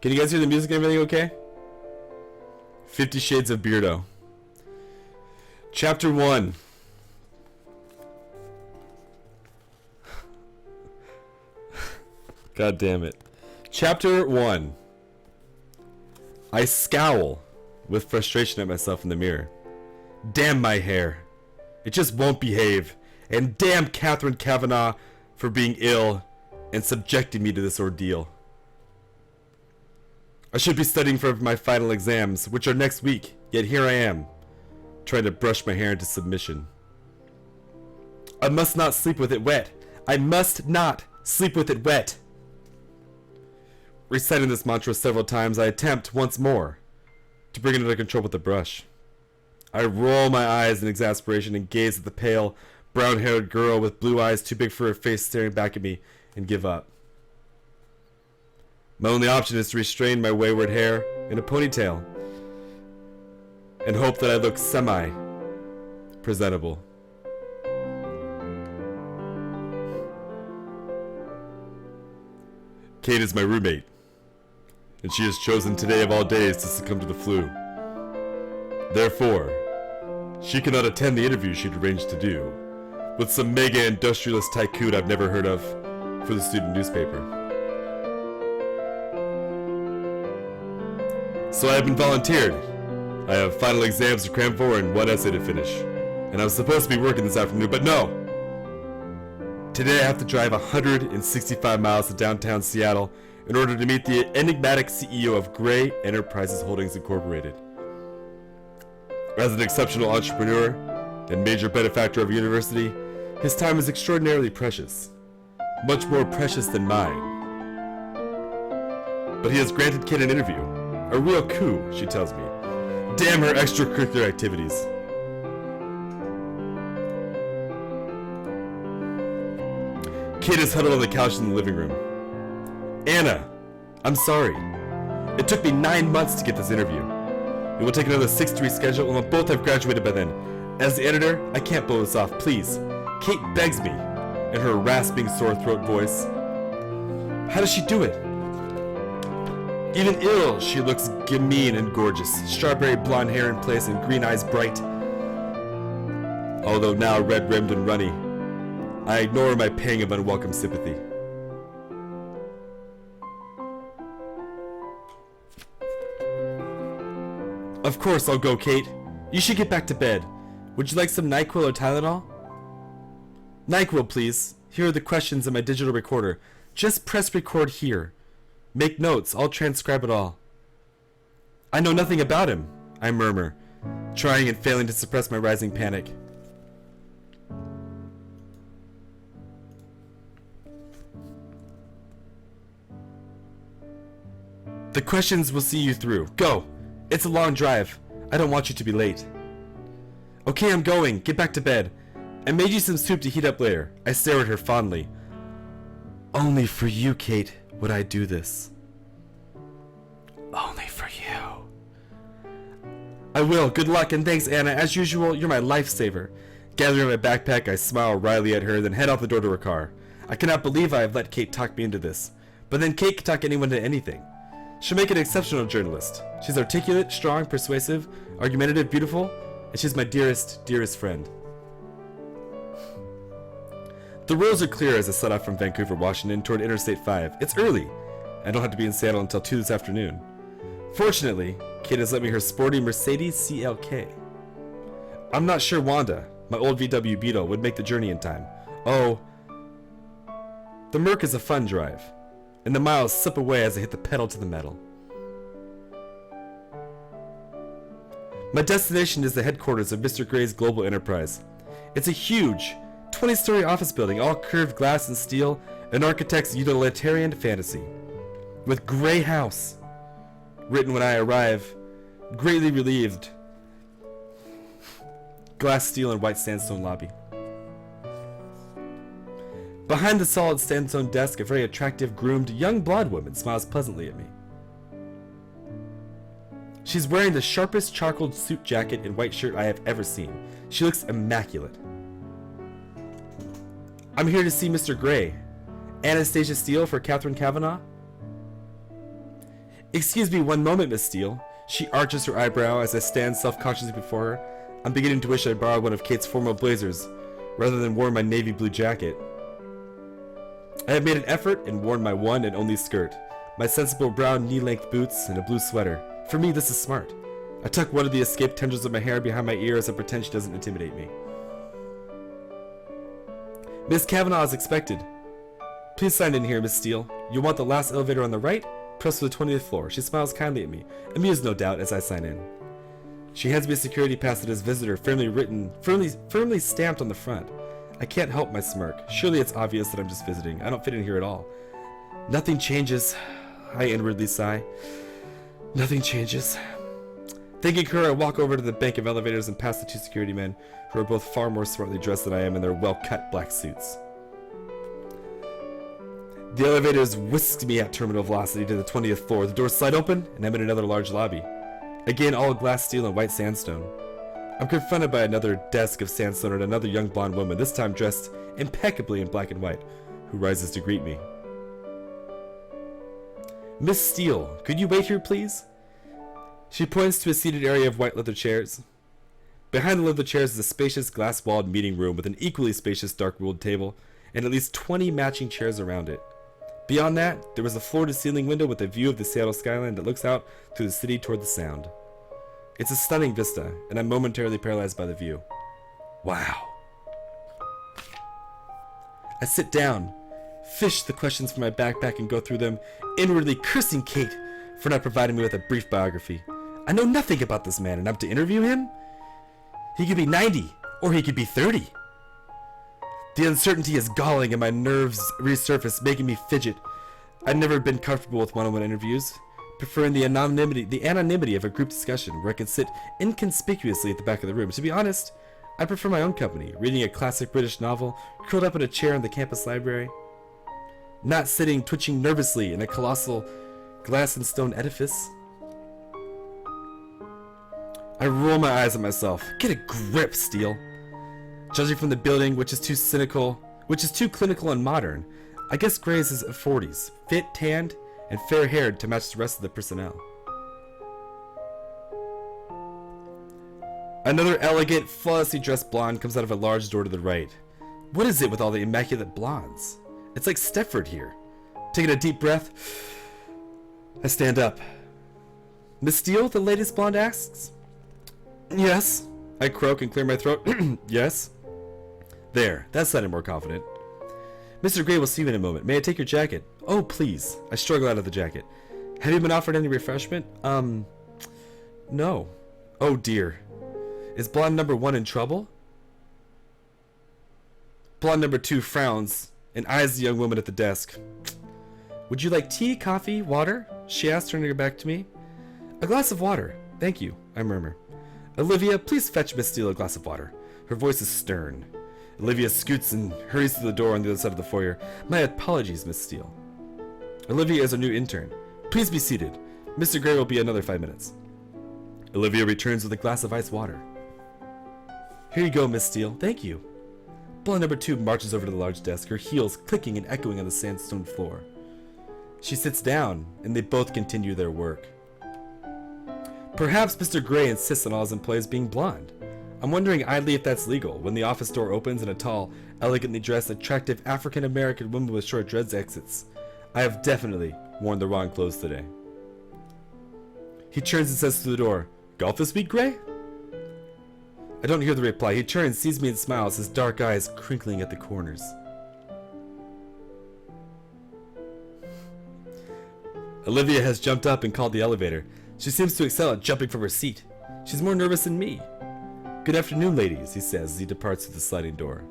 Can you guys hear the music and everything okay? 50 Shades of Beardo. Chapter 1. God damn it. Chapter 1. I scowl with frustration at myself in the mirror. Damn my hair. It just won't behave. And damn Catherine Kavanaugh for being ill and subjecting me to this ordeal. I should be studying for my final exams, which are next week, yet here I am, trying to brush my hair into submission. I must not sleep with it wet. I must not sleep with it wet. Reciting this mantra several times, I attempt once more to bring it under control with the brush. I roll my eyes in exasperation and gaze at the pale, brown-haired girl with blue eyes too big for her face staring back at me and give up. My only option is to restrain my wayward hair in a ponytail and hope that I look semi-presentable. Kate is my roommate, and she has chosen today of all days to succumb to the flu. Therefore, she cannot attend the interview she'd arranged to do with some mega industrialist tycoon I've never heard of for the student newspaper. So I have been volunteered. I have final exams to cram for and one essay to finish. And I was supposed to be working this afternoon, but no! Today I have to drive 165 miles to downtown Seattle in order to meet the enigmatic CEO of Gray Enterprises Holdings Incorporated. As an exceptional entrepreneur and major benefactor of a university, his time is extraordinarily precious. Much more precious than mine. But he has granted Kate an interview. A real coup, she tells me. Damn her extracurricular activities. Kate is huddled on the couch in the living room. Anna, I'm sorry. It took me 9 months to get this interview. It will take another 6 to reschedule, and we'll both have graduated by then. As the editor, I can't blow this off, please. Kate begs me, in her rasping, sore throat voice. How does she do it? Even ill, she looks gamine and gorgeous, strawberry blonde hair in place and green eyes bright. Although now red-rimmed and runny, I ignore my pang of unwelcome sympathy. Of course I'll go, Kate. You should get back to bed. Would you like some NyQuil or Tylenol? NyQuil, please. Here are the questions in my digital recorder. Just press record here. Make notes. I'll transcribe it all. I know nothing about him, I murmur, trying and failing to suppress my rising panic. The questions will see you through. Go! It's a long drive. I don't want you to be late. Okay, I'm going. Get back to bed. I made you some soup to heat up later. I stare at her fondly. Only for you, Kate, would I do this. Only for you. I will. Good luck, and thanks, Anna. As usual, you're my lifesaver. Gathering my backpack, I smile wryly at her, then head out the door to her car. I cannot believe I have let Kate talk me into this. But then Kate can talk anyone into anything. She'll make an exceptional journalist. She's articulate, strong, persuasive, argumentative, beautiful, and she's my dearest, dearest friend. The roads are clear as I set off from Vancouver, Washington toward Interstate 5. It's early. I don't have to be in Seattle until 2 this afternoon. Fortunately, Kate has lent me her sporty Mercedes CLK. I'm not sure Wanda, my old VW Beetle, would make the journey in time. Oh, the Merc is a fun drive, and the miles slip away as I hit the pedal to the metal. My destination is the headquarters of Mr. Gray's global enterprise. It's a huge, 20-story office building, all curved glass and steel, an architect's utilitarian fantasy. With Gray House written when I arrive, greatly relieved. Glass, steel, and white sandstone lobby. Behind the solid sandstone desk, a very attractive, groomed, young blonde woman smiles pleasantly at me. She's wearing the sharpest charcoal suit jacket and white shirt I have ever seen. She looks immaculate. I'm here to see Mr. Gray. Anastasia Steele for Catherine Kavanaugh? Excuse me one moment, Miss Steele. She arches her eyebrow as I stand self-consciously before her. I'm beginning to wish I'd borrowed one of Kate's formal blazers, rather than worn my navy blue jacket. I have made an effort and worn my one and only skirt, my sensible brown knee-length boots, and a blue sweater. For me, this is smart. I tuck one of the escaped tendrils of my hair behind my ears and pretend she doesn't intimidate me. Miss Kavanaugh is expected. Please sign in here, Miss Steele. You'll want the last elevator on the right, press for the 20th floor. She smiles kindly at me, amused no doubt as I sign in. She hands me a security pass that is visitor firmly stamped on the front. I can't help my smirk. Surely it's obvious that I'm just visiting. I don't fit in here at all. Nothing changes. I inwardly sigh. Nothing changes. Thanking her, I walk over to the bank of elevators and past the two security men, who are both far more smartly dressed than I am in their well-cut black suits. The elevators whisk me at terminal velocity to the 20th floor. The doors slide open, and I'm in another large lobby. Again, all glass steel and white sandstone. I'm confronted by another desk of sandstone and another young blonde woman, this time dressed impeccably in black and white, who rises to greet me. Miss Steele, could you wait here, please? She points to a seated area of white leather chairs. Behind the leather chairs is a spacious glass-walled meeting room with an equally spacious dark-wood table and at least 20 matching chairs around it. Beyond that, there was a floor-to-ceiling window with a view of the Seattle skyline that looks out through the city toward the Sound. It's a stunning vista, and I'm momentarily paralyzed by the view. Wow. I sit down, fish the questions from my backpack and go through them, inwardly cursing Kate for not providing me with a brief biography. I know nothing about this man, and I'm to interview him? He could be 90, or he could be 30. The uncertainty is galling and my nerves resurface, making me fidget. I've never been comfortable with one-on-one interviews, preferring the anonymity of a group discussion where I can sit inconspicuously at the back of the room. To be honest, I prefer my own company, reading a classic British novel, curled up in a chair in the campus library. Not sitting twitching nervously in a colossal glass and stone edifice. I roll my eyes at myself. Get a grip, Steele. Judging from the building, which is too clinical and modern, I guess Gray is his 40s, fit, tanned, and fair-haired to match the rest of the personnel. Another elegant, flawlessly dressed blonde comes out of a large door to the right. What is it with all the immaculate blondes? It's like Stepford here. Taking a deep breath, I stand up. Miss Steele, the latest blonde asks. Yes. I croak and clear my throat. Yes. There, that sounded more confident. Mr. Gray will see you in a moment. May I take your jacket? Oh, please. I struggle out of the jacket. Have you been offered any refreshment? No. Oh, dear. Is blonde number 1 in trouble? Blonde number 2 frowns and eyes the young woman at the desk. Would you like tea, coffee, water? She asks, turning her back to me. A glass of water. Thank you, I murmur. Olivia, please fetch Miss Steele a glass of water. Her voice is stern. Olivia scoots and hurries to the door on the other side of the foyer. My apologies, Miss Steele. Olivia is our new intern. Please be seated. Mr. Gray will be another 5 minutes. Olivia returns with a glass of iced water. Here you go, Miss Steele. Thank you. Blonde number 2 marches over to the large desk, her heels clicking and echoing on the sandstone floor. She sits down, and they both continue their work. Perhaps Mr. Gray insists on all his employees being blonde. I'm wondering idly if that's legal when the office door opens and a tall, elegantly dressed, attractive African-American woman with short dreads exits. I have definitely worn the wrong clothes today. He turns and says through the door, Golf this week, Gray? I don't hear the reply. He turns, sees me and smiles, his dark eyes crinkling at the corners. Olivia has jumped up and called the elevator. She seems to excel at jumping from her seat. She's more nervous than me. Good afternoon, ladies, he says as he departs through the sliding door.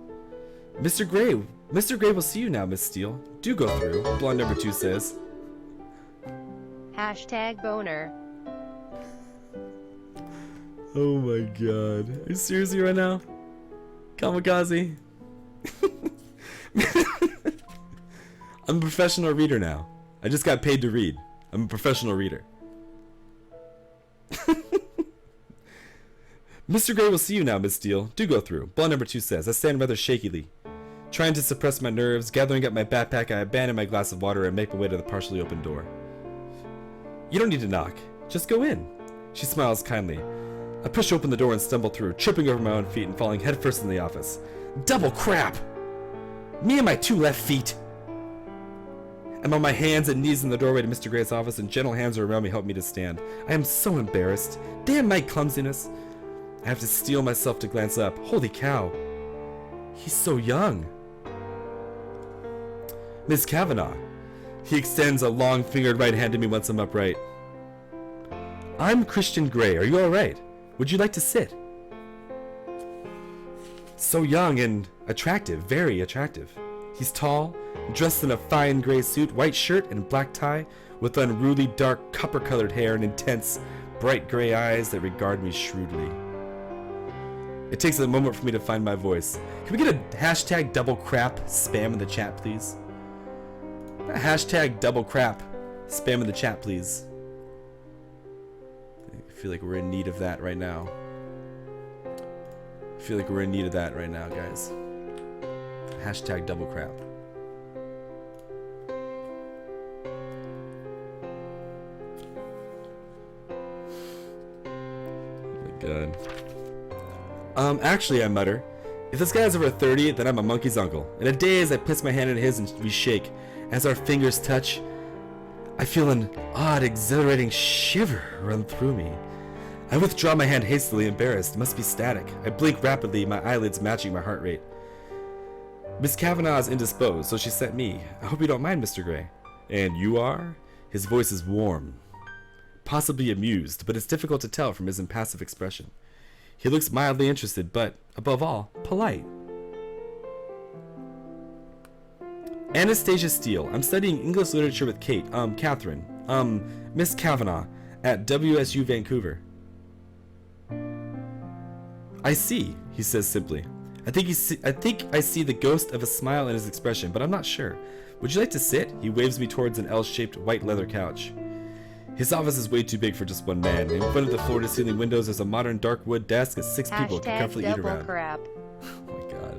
Mr. Gray will see you now, Miss Steele. Do go through, blonde number 2 says. #boner. Oh my god. Are you serious right now? Kamikaze? I'm a professional reader now. I just got paid to read. I'm a professional reader. Mr. Gray will see you now, Miss Steele. Do go through, blonde number 2 says. I stand rather shakily. Trying to suppress my nerves, gathering up my backpack, I abandon my glass of water and make my way to the partially open door. You don't need to knock. Just go in. She smiles kindly. I push open the door and stumble through, tripping over my own feet and falling headfirst in the office. Double crap! Me and my 2 left feet! I'm on my hands and knees in the doorway to Mr. Gray's office, and gentle hands are around me help me to stand. I am so embarrassed. Damn my clumsiness. I have to steel myself to glance up. Holy cow. He's so young. Miss Kavanaugh. He extends a long-fingered right hand to me once I'm upright. I'm Christian Gray. Are you alright? Would you like to sit? So young and attractive. Very attractive. He's tall, dressed in a fine gray suit, white shirt, and black tie, with unruly dark copper-colored hair and intense, bright gray eyes that regard me shrewdly. It takes a moment for me to find my voice. Can we get a hashtag double crap spam in the chat, please? A hashtag double crap spam in the chat, please. I feel like we're in need of that right now. I feel like we're in need of that right now, guys. Hashtag double crap. Oh my god. Actually, I mutter, if this guy is over 30, then I'm a monkey's uncle. In a daze, I place my hand in his and we shake. As our fingers touch, I feel an odd, exhilarating shiver run through me. I withdraw my hand hastily, embarrassed. It must be static. I blink rapidly, my eyelids matching my heart rate. Miss Kavanaugh is indisposed, so she sent me. I hope you don't mind, Mr. Gray. And you are? His voice is warm, possibly amused, but it's difficult to tell from his impassive expression. He looks mildly interested, but, above all, polite. Anastasia Steele. I'm studying English literature with Catherine, Miss Kavanaugh, at WSU Vancouver. I see, he says simply. I think I see the ghost of a smile in his expression, but I'm not sure. Would you like to sit? He waves me towards an L-shaped white leather couch. His office is way too big for just one man. In front of the floor-to-ceiling windows, there's a modern dark wood desk that 6 people can comfortably eat around. Crap. Oh my god.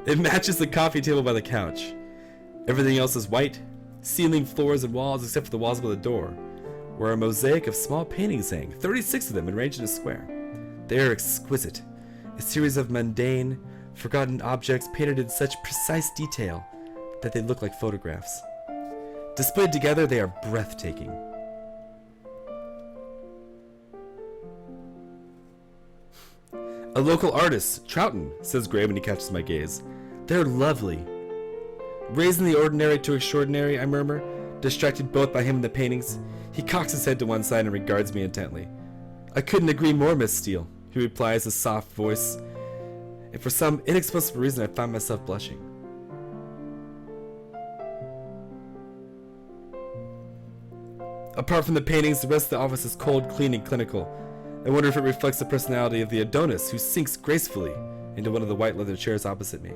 It matches the coffee table by the couch. Everything else is white, ceiling, floors, and walls except for the walls by the door, where a mosaic of small paintings hang, 36 of them arranged in a square. They are exquisite. A series of mundane, forgotten objects painted in such precise detail that they look like photographs. Displayed together, they are breathtaking. A local artist, Troughton, says Gray when he catches my gaze. They're lovely. Raising the ordinary to extraordinary, I murmur, distracted both by him and the paintings. He cocks his head to one side and regards me intently. I couldn't agree more, Miss Steele, he replies, a soft voice, and for some inexplicable reason I find myself blushing. Apart from the paintings, the rest of the office is cold, clean, and clinical. I wonder if it reflects the personality of the Adonis, who sinks gracefully into one of the white leather chairs opposite me.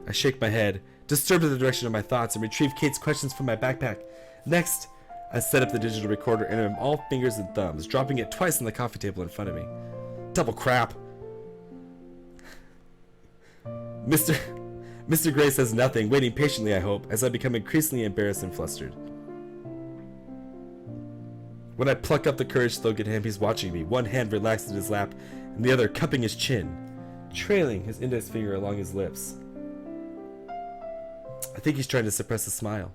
I shake my head, disturbed at the direction of my thoughts, and retrieve Kate's questions from my backpack. Next, I set up the digital recorder and am all fingers and thumbs, dropping it twice on the coffee table in front of me. Double crap. Mr. Gray says nothing, waiting patiently, I hope, as I become increasingly embarrassed and flustered. When I pluck up the courage to look at him, he's watching me, one hand relaxed in his lap, and the other cupping his chin, trailing his index finger along his lips. I think he's trying to suppress a smile.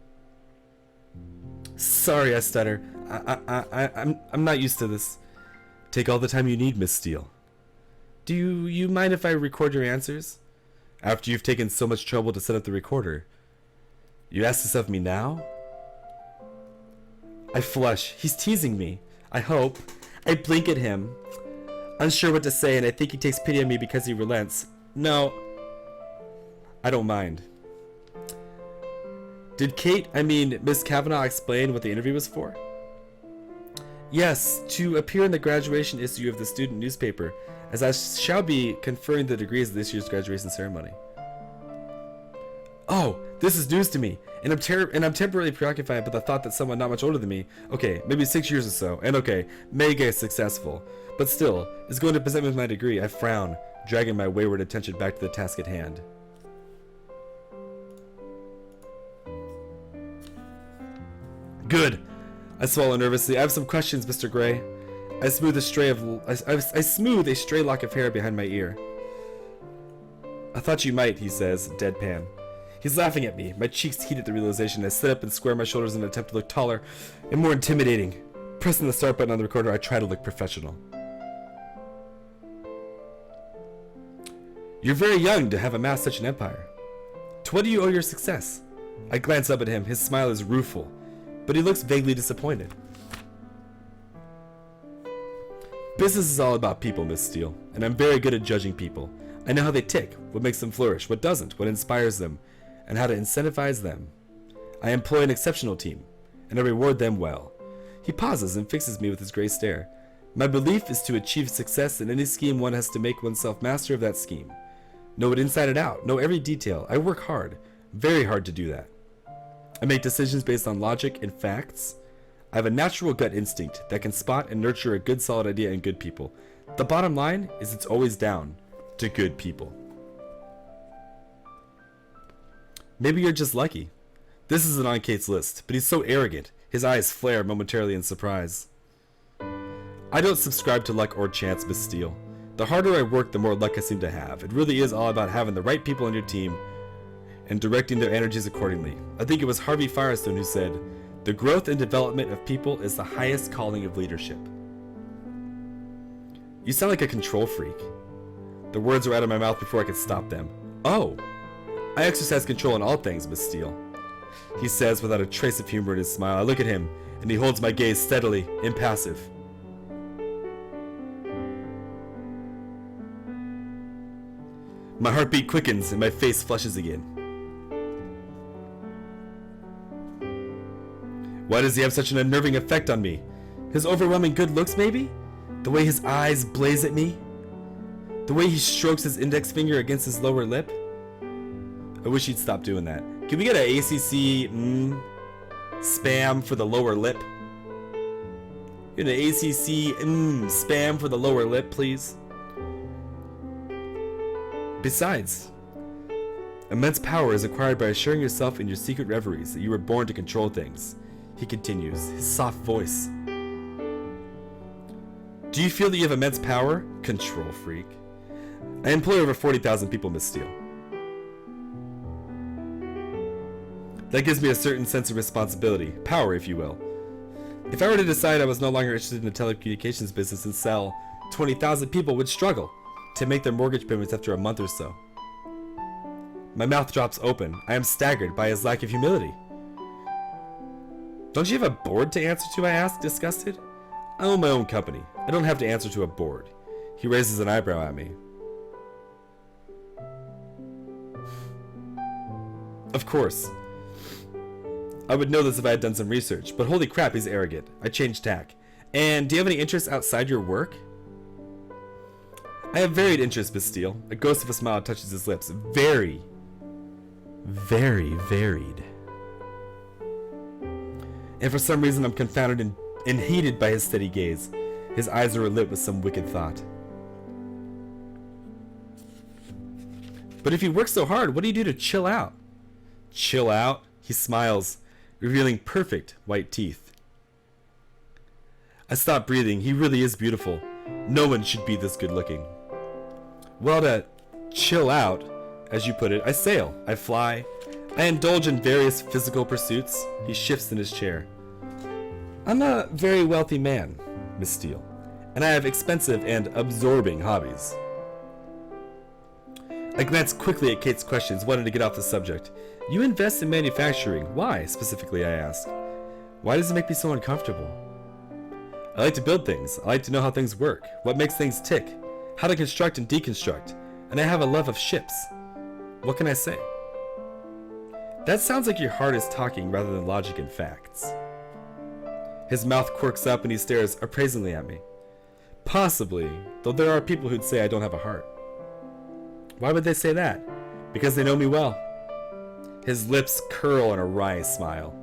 Sorry, I stutter. I'm not used to this. Take all the time you need, Miss Steele. Do you mind if I record your answers? After you've taken so much trouble to set up the recorder. You ask this of me now? I flush. He's teasing me. I hope. I blink at him, unsure what to say, and I think he takes pity on me because he relents. No, I don't mind. Did Miss Kavanaugh explain what the interview was for? Yes, to appear in the graduation issue of the student newspaper, as I shall be conferring the degrees of this year's graduation ceremony. Oh, this is news to me, and I'm temporarily preoccupied by the thought that someone not much older than me, okay, maybe 6 years or so, and okay, mega successful, but still, is going to present me with my degree. I frown, dragging my wayward attention back to the task at hand. Good. I swallow nervously. I have some questions, Mr. Gray. I smooth a stray lock of hair behind my ear. I thought you might, he says, deadpan. He's laughing at me. My cheeks heat at the realization. I sit up and square my shoulders in an attempt to look taller and more intimidating. Pressing the start button on the recorder, I try to look professional. You're very young to have amassed such an empire. To what do you owe your success? I glance up at him. His smile is rueful, but he looks vaguely disappointed. Business is all about people, Miss Steele, and I'm very good at judging people. I know how they tick, what makes them flourish, what doesn't, what inspires them, and how to incentivize them. I employ an exceptional team, and I reward them well. He pauses and fixes me with his gray stare. My belief is to achieve success in any scheme one has to make oneself master of that scheme. Know it inside and out, know every detail. I work hard, very hard to do that. I make decisions based on logic and facts. I have a natural gut instinct that can spot and nurture a good solid idea in good people. The bottom line is it's always down to good people. Maybe you're just lucky. This isn't on Kate's list, but he's so arrogant. His eyes flare momentarily in surprise. I don't subscribe to luck or chance, Miss Steele. The harder I work, the more luck I seem to have. It really is all about having the right people on your team and directing their energies accordingly. I think it was Harvey Firestone who said, "The growth and development of people is the highest calling of leadership." You sound like a control freak. The words were out of my mouth before I could stop them. Oh, I exercise control in all things, Miss Steele, he says without a trace of humor in his smile. I look at him, and he holds my gaze steadily, impassive. My heartbeat quickens and my face flushes again. Why does he have such an unnerving effect on me? His overwhelming good looks, maybe? The way his eyes blaze at me? The way he strokes his index finger against his lower lip? I wish he'd stop doing that. Can we get an ACC spam for the lower lip? Get an ACC spam for the lower lip, please. Besides, immense power is acquired by assuring yourself in your secret reveries that you were born to control things. He continues, his soft voice. Do you feel that you have immense power? Control freak. I employ over 40,000 people, Miss Steele. That gives me a certain sense of responsibility, power, if you will. If I were to decide I was no longer interested in the telecommunications business and sell, 20,000 people would struggle to make their mortgage payments after a month or so. My mouth drops open. I am staggered by his lack of humility. Don't you have a board to answer to? I ask, disgusted. I own my own company. I don't have to answer to a board. He raises an eyebrow at me. Of course. I would know this if I had done some research, but holy crap, he's arrogant. I change tack. And do you have any interests outside your work? I have varied interests, Miss Steele. A ghost of a smile touches his lips. Very, very varied. And for some reason I'm confounded and heated by his steady gaze. His eyes are alit with some wicked thought. But if you work so hard, what do you do to chill out? Chill out? He smiles, revealing perfect white teeth. I stop breathing. He really is beautiful. No one should be this good looking. Well, to chill out, as you put it, I sail, I fly, I indulge in various physical pursuits. He shifts in his chair. I'm a very wealthy man, Miss Steele, and I have expensive and absorbing hobbies. I glance quickly at Kate's questions, wanting to get off the subject. You invest in manufacturing. Why, specifically, I ask. Why does it make me so uncomfortable? I like to build things. I like to know how things work, what makes things tick, how to construct and deconstruct, and I have a love of ships. What can I say? That sounds like your heart is talking rather than logic and facts. His mouth quirks up and he stares appraisingly at me. Possibly, though there are people who'd say I don't have a heart. Why would they say that? Because they know me well. His lips curl in a wry smile.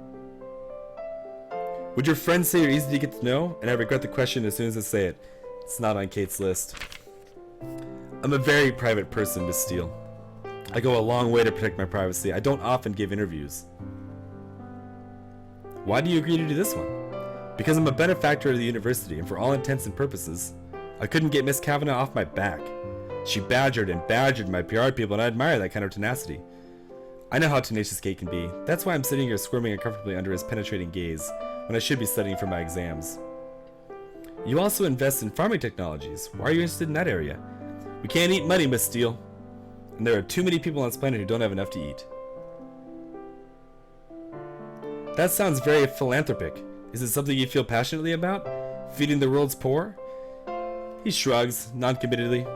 Would your friends say you're easy to get to know? And I regret the question as soon as I say it. It's not on Kate's list. I'm a very private person, Miss Steele. I go a long way to protect my privacy. I don't often give interviews. Why do you agree to do this one? Because I'm a benefactor of the university, and for all intents and purposes, I couldn't get Miss Kavanaugh off my back. She badgered and badgered my PR people, and I admire that kind of tenacity. I know how tenacious Kate can be. That's why I'm sitting here squirming uncomfortably under his penetrating gaze, when I should be studying for my exams. You also invest in farming technologies. Why are you interested in that area? We can't eat money, Miss Steele. And there are too many people on this planet who don't have enough to eat. That sounds very philanthropic. Is it something you feel passionately about? Feeding the world's poor? He shrugs, non-committedly.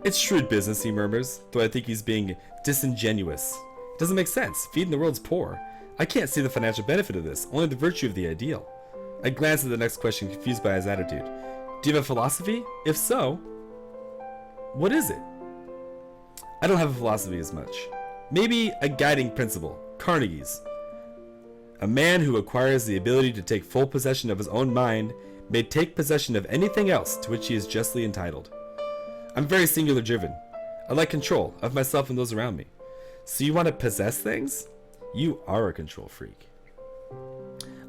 It's shrewd business, he murmurs, though I think he's being disingenuous. It doesn't make sense. Feeding the world's poor. I can't see the financial benefit of this, only the virtue of the ideal. I glance at the next question, confused by his attitude. Do you have a philosophy? If so, what is it? I don't have a philosophy as much. Maybe a guiding principle. Carnegie's. A man who acquires the ability to take full possession of his own mind may take possession of anything else to which he is justly entitled. I'm very singular driven. I like control of myself and those around me. So you want to possess things? You are a control freak.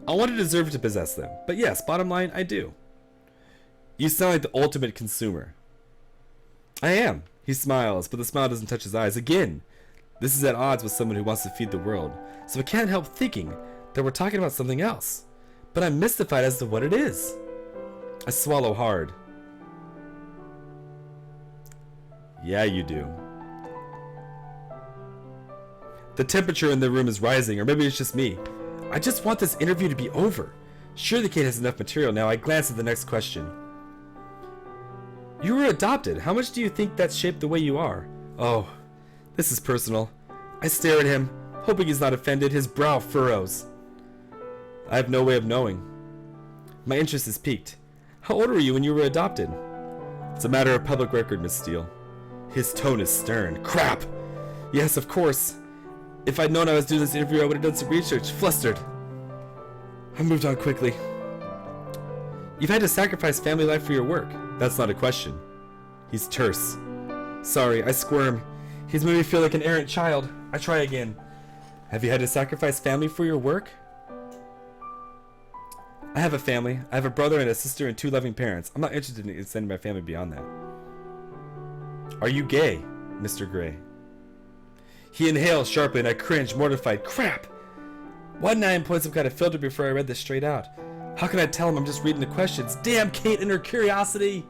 I want to deserve to possess them, but yes, bottom line, I do. You sound like the ultimate consumer. I am. He smiles, but the smile doesn't touch his eyes. Again, this is at odds with someone who wants to feed the world, so I can't help thinking that we're talking about something else. But I'm mystified as to what it is. I swallow hard. Yeah, you do. The temperature in the room is rising, or maybe it's just me. I just want this interview to be over. Surely Kate has enough material now. I glance at the next question. You were adopted. How much do you think that shaped the way you are? Oh, this is personal. I stare at him, hoping he's not offended. His brow furrows. I have no way of knowing. My interest is piqued. How old were you when you were adopted? It's a matter of public record, Miss Steele. His tone is stern. Crap! Yes, of course. If I'd known I was doing this interview, I would have done some research. Flustered. I moved on quickly. You've had to sacrifice family life for your work. That's not a question. He's terse. Sorry, I squirm. He's made me feel like an errant child. I try again. Have you had to sacrifice family for your work? I have a family. I have a brother and a sister and 2 loving parents. I'm not interested in extending my family beyond that. Are you gay, Mr. Gray? He inhales sharply and I cringe, mortified. Crap! Why didn't I input some kind of filter before I read this straight out? How can I tell him I'm just reading the questions? Damn Kate and her curiosity!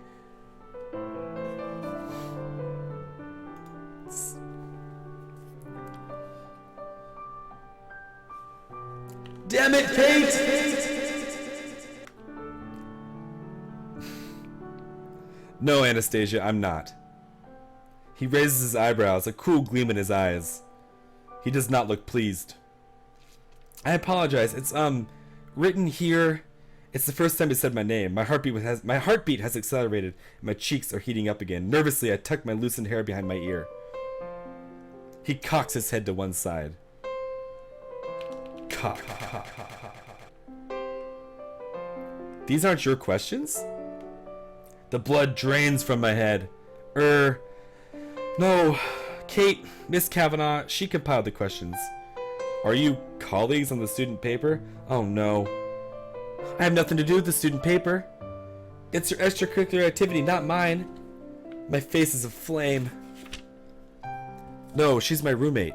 Damn it, Kate! No, Anastasia, I'm not. He raises his eyebrows, a cool gleam in his eyes. He does not look pleased. I apologize. It's written here. It's the first time he said my name. My heartbeat has accelerated, and my cheeks are heating up again. Nervously, I tuck my loosened hair behind my ear. He cocks his head to one side. Cock. These aren't your questions? The blood drains from my head. No. Kate, Miss Kavanaugh, she compiled the questions. Are you colleagues on the student paper? Oh no. I have nothing to do with the student paper. It's your extracurricular activity, not mine. My face is aflame. No, she's my roommate.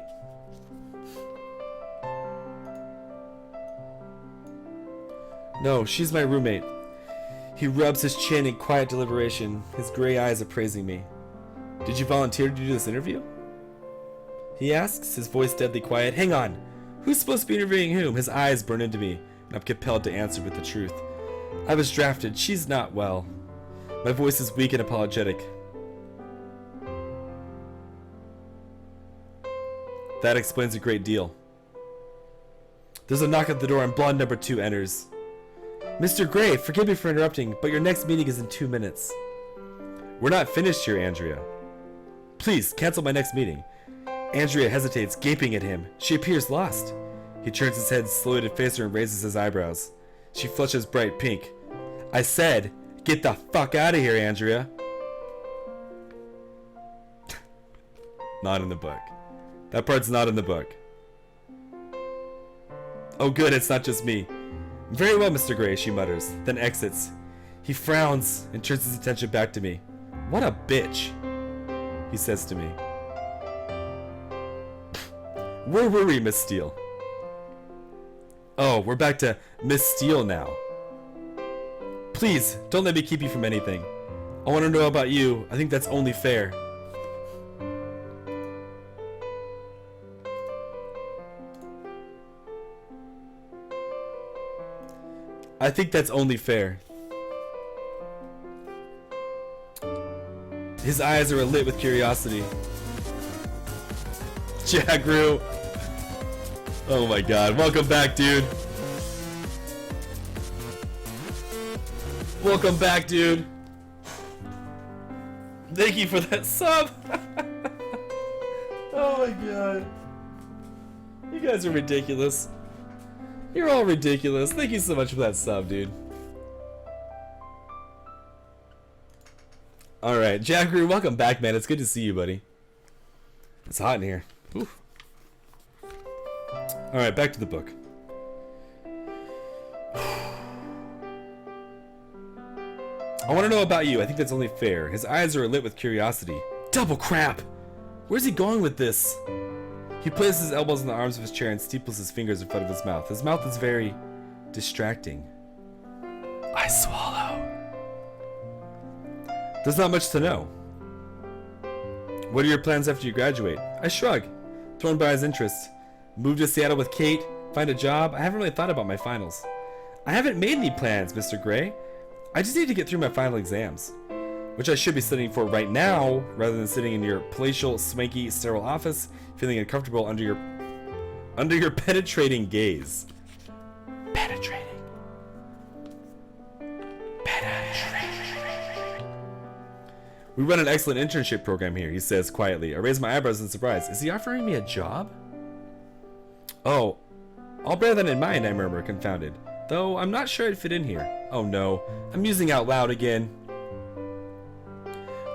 No, she's my roommate. He rubs his chin in quiet deliberation, his gray eyes appraising me. Did you volunteer to do this interview? He asks, his voice deadly quiet. Hang on. Who's supposed to be interviewing whom? His eyes burn into me, and I'm compelled to answer with the truth. I was drafted. She's not well. My voice is weak and apologetic. That explains a great deal. There's a knock at the door and blonde number 2 enters. Mr. Gray, forgive me for interrupting, but your next meeting is in 2 minutes. We're not finished here, Andrea. Please, cancel my next meeting. Andrea hesitates, gaping at him. She appears lost. He turns his head slowly to face her and raises his eyebrows. She flushes bright pink. I said, get the fuck out of here, Andrea. Not in the book. That part's not in the book. Oh good, it's not just me. Very well, Mr. Gray, she mutters, then exits. He frowns and turns his attention back to me. What a bitch, he says to me. Where were we, Miss Steele? Oh, we're back to Miss Steele now. Please, don't let me keep you from anything. I want to know about you. I think that's only fair. I think that's only fair. His eyes are alit with curiosity. Jagru. Oh my god. Welcome back, dude. Welcome back, dude. Thank you for that sub. Oh my god. You guys are ridiculous. You're all ridiculous. Thank you so much for that sub, dude. Alright, Jagru, welcome back, man. It's good to see you, buddy. It's hot in here. Alright, back to the book. I want to know about you. I think that's only fair. His eyes are alit with curiosity. Double crap! Where's he going with this? He places his elbows on the arms of his chair and steeples his fingers in front of his mouth. His mouth is very distracting. I swallow. There's not much to know. What are your plans after you graduate? I shrug, thrown by his interest. Move to Seattle with Kate, find a job. I haven't really thought about my finals. I haven't made any plans, Mr. Gray. I just need to get through my final exams, which I should be studying for right now, rather than sitting in your palatial, swanky, sterile office, feeling uncomfortable under your penetrating gaze. Penetrating. We run an excellent internship program here, he says quietly. I raise my eyebrows in surprise. Is he offering me a job? Oh, I'll bear that in mind, I murmur, confounded. Though I'm not sure I'd fit in here. Oh no, I'm musing out loud again.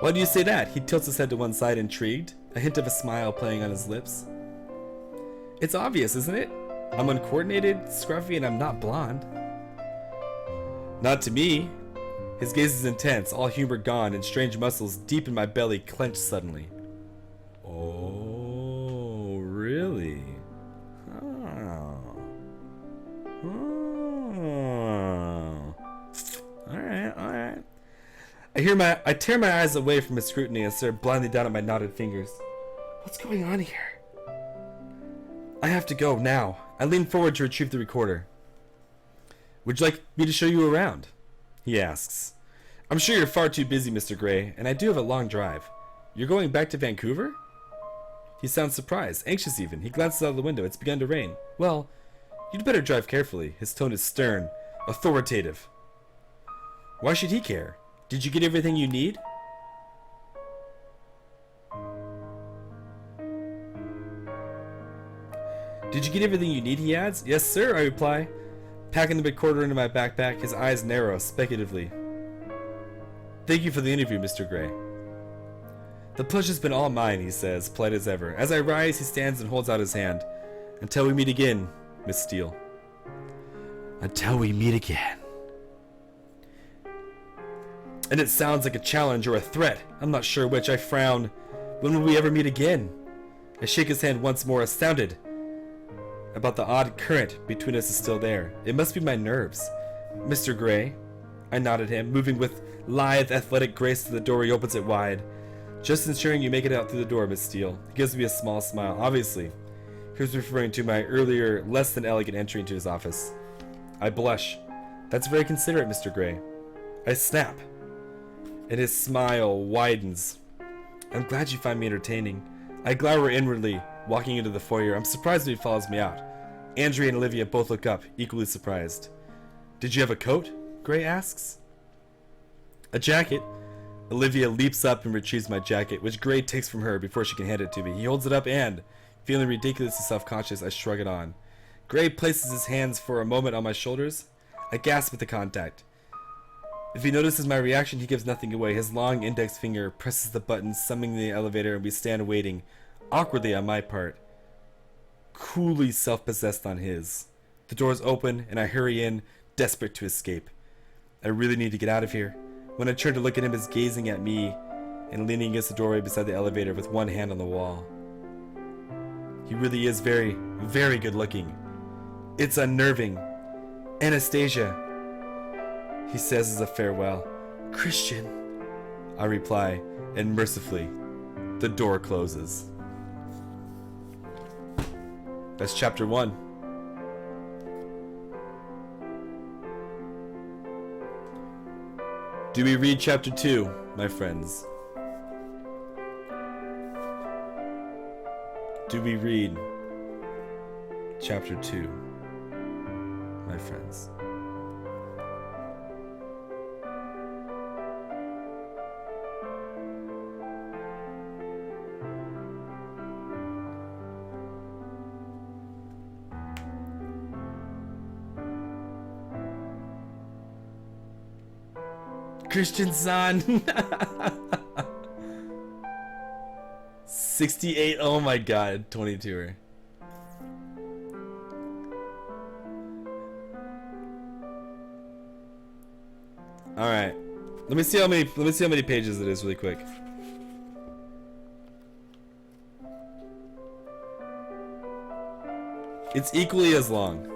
Why do you say that? He tilts his head to one side, intrigued, a hint of a smile playing on his lips. It's obvious, isn't it? I'm uncoordinated, scruffy, and I'm not blonde. Not to me. His gaze is intense, all humor gone, and strange muscles deep in my belly clench suddenly. Oh, really? Oh. Alright. I tear my eyes away from his scrutiny and stare blindly down at my knotted fingers. What's going on here? I have to go, now. I lean forward to retrieve the recorder. Would you like me to show you around? He asks. I'm sure you're far too busy, Mr. Gray, and I do have a long drive. You're going back to Vancouver? He sounds surprised, anxious even. He glances out of the window. It's begun to rain. Well, you'd better drive carefully. His tone is stern, authoritative. Why should he care? Did you get everything you need? Did you get everything you need, he adds. Yes, sir, I reply, packing the big quarter into my backpack, his eyes narrow, speculatively. Thank you for the interview, Mr. Gray. The pleasure's been all mine, he says, polite as ever. As I rise, he stands and holds out his hand. Until we meet again, Miss Steele. Until we meet again. And it sounds like a challenge or a threat. I'm not sure which. I frown. When will we ever meet again? I shake his hand once more, astounded about the odd current between us is still there. It must be my nerves. Mr. Gray. I nod at him, moving with lithe, athletic grace to the door. He opens it wide. Just ensuring you make it out through the door, Miss Steele. He gives me a small smile. Obviously, he was referring to my earlier, less than elegant entry into his office. I blush. That's very considerate, Mr. Gray. I snap, and his smile widens. I'm glad you find me entertaining. I glower inwardly, walking into the foyer. I'm surprised when he follows me out. Andrea and Olivia both look up, equally surprised. Did you have a coat? Gray asks. A jacket? Olivia leaps up and retrieves my jacket, which Gray takes from her before she can hand it to me. He holds it up and, feeling ridiculously self-conscious, I shrug it on. Gray places his hands for a moment on my shoulders. I gasp at the contact. If he notices my reaction, he gives nothing away. His long index finger presses the button, summoning the elevator, and we stand waiting, awkwardly on my part, coolly self-possessed on his. The doors open and I hurry in, desperate to escape. I really need to get out of here. When I turn to look at him, he's gazing at me and leaning against the doorway beside the elevator with one hand on the wall. He really is very, very good looking. It's unnerving. Anastasia, he says as a farewell. Christian, I reply, and mercifully, the door closes. That's chapter 1. Do we read chapter 2, my friends? Do we read chapter 2, my friends? Christian son. 68. Oh my god, 22. All right. Let me see how many pages it is really quick. It's equally as long.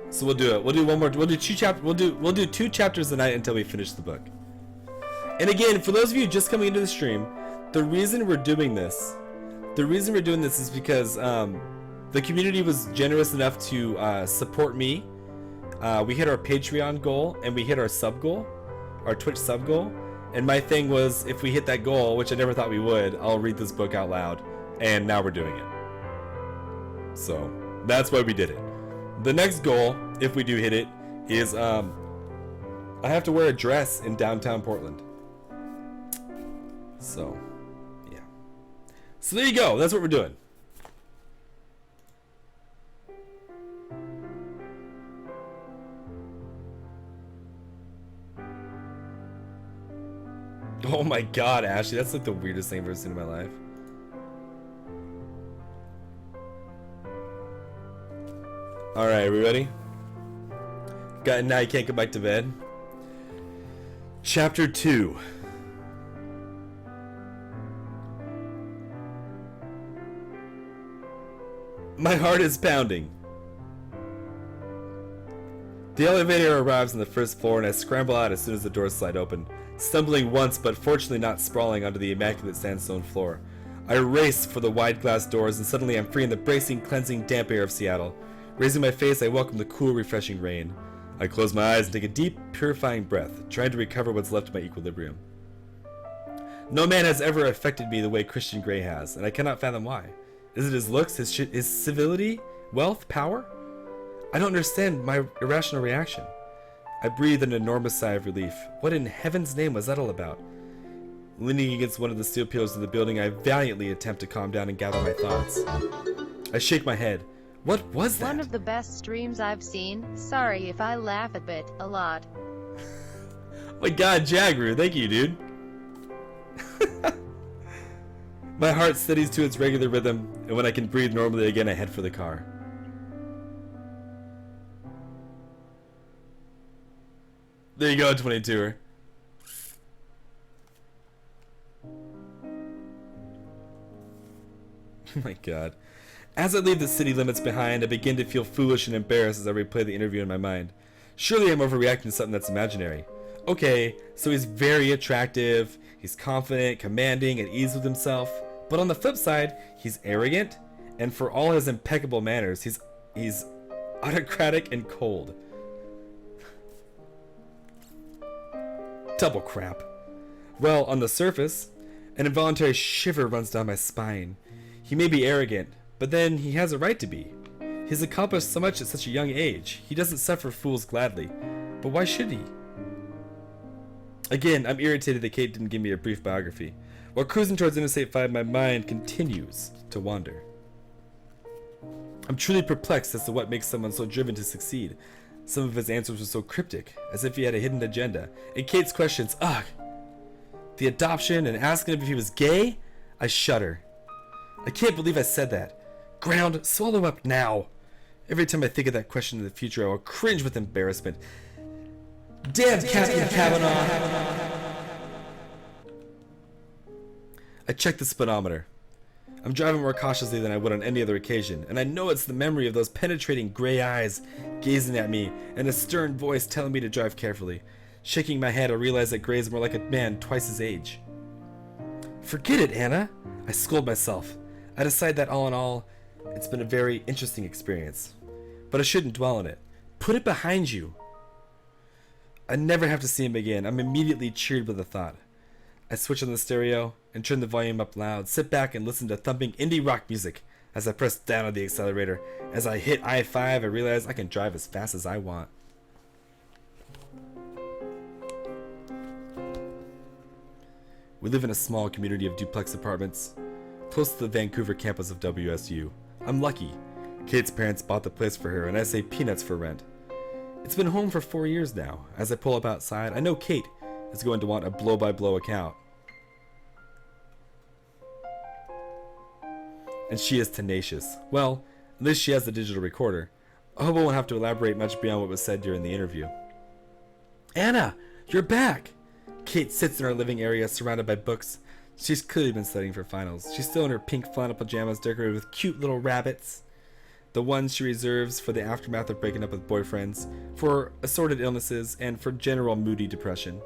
So we'll do it. We'll do one more. We'll do two chapters a night until we finish the book. And again, for those of you just coming into the stream, the reason we're doing this is because the community was generous enough to support me. We hit our Patreon goal and we hit our sub goal, our Twitch sub goal. And my thing was, if we hit that goal, which I never thought we would, I'll read this book out loud. And now we're doing it. So that's why we did it. The next goal, if we do hit it, is I have to wear a dress in downtown Portland. So, yeah. So there you go. That's what we're doing. Oh my god, Ashley, that's like the weirdest thing I've ever seen in my life. Alright, are we ready? Now you can't go back to bed. Chapter 2. My heart is pounding. The elevator arrives on the first floor and I scramble out as soon as the doors slide open, stumbling once but fortunately not sprawling onto the immaculate sandstone floor. I race for the wide glass doors and suddenly I'm free in the bracing, cleansing, damp air of Seattle. Raising my face, I welcome the cool, refreshing rain. I close my eyes and take a deep, purifying breath, trying to recover what's left of my equilibrium. No man has ever affected me the way Christian Grey has, and I cannot fathom why. Is it his looks, his civility, wealth, power? I don't understand my irrational reaction. I breathe an enormous sigh of relief. What in heaven's name was that all about? Leaning against one of the steel pillars of the building, I valiantly attempt to calm down and gather my thoughts. I shake my head. What was that? One of the best streams I've seen. Sorry if I laugh a lot. Oh my god, Jagru, thank you, dude. My heart steadies to its regular rhythm, and when I can breathe normally again, I head for the car. There you go, 22er. Oh my god. As I leave the city limits behind, I begin to feel foolish and embarrassed as I replay the interview in my mind. Surely I'm overreacting to something that's imaginary. Okay, so he's very attractive, he's confident, commanding, at ease with himself. But on the flip side, he's arrogant, and for all his impeccable manners, he's autocratic and cold. Double crap. Well, on the surface, an involuntary shiver runs down my spine. He may be arrogant, but then he has a right to be. He's accomplished so much at such a young age. He doesn't suffer fools gladly. But why should he? Again, I'm irritated that Kate didn't give me a brief biography. While cruising towards Interstate 5, my mind continues to wander. I'm truly perplexed as to what makes someone so driven to succeed. Some of his answers were so cryptic, as if he had a hidden agenda. And Kate's questions, ugh! The adoption and asking him if he was gay? I shudder. I can't believe I said that. Ground, swallow up now. Every time I think of that question in the future, I will cringe with embarrassment. Damn Captain Kavanaugh! I check the speedometer. I'm driving more cautiously than I would on any other occasion, and I know it's the memory of those penetrating gray eyes gazing at me and a stern voice telling me to drive carefully. Shaking my head, I realize that Gray's more like a man twice his age. Forget it, Anna! I scold myself. I decide that all in all, it's been a very interesting experience. But I shouldn't dwell on it. Put it behind you. I never have to see him again. I'm immediately cheered with the thought. I switch on the stereo and turn the volume up loud, sit back and listen to thumping indie rock music as I press down on the accelerator. As I hit I-5, I realize I can drive as fast as I want. We live in a small community of duplex apartments, close to the Vancouver campus of WSU. I'm lucky. Kate's parents bought the place for her, and I say peanuts for rent. It's been home for 4 years now. As I pull up outside, I know Kate is going to want a blow-by-blow account. And she is tenacious. Well, at least she has the digital recorder. I hope I won't have to elaborate much beyond what was said during the interview. Anna, you're back! Kate sits in our living area surrounded by books. She's clearly been studying for finals. She's still in her pink flannel pajamas decorated with cute little rabbits. The ones she reserves for the aftermath of breaking up with boyfriends, for assorted illnesses, and for general moody depression.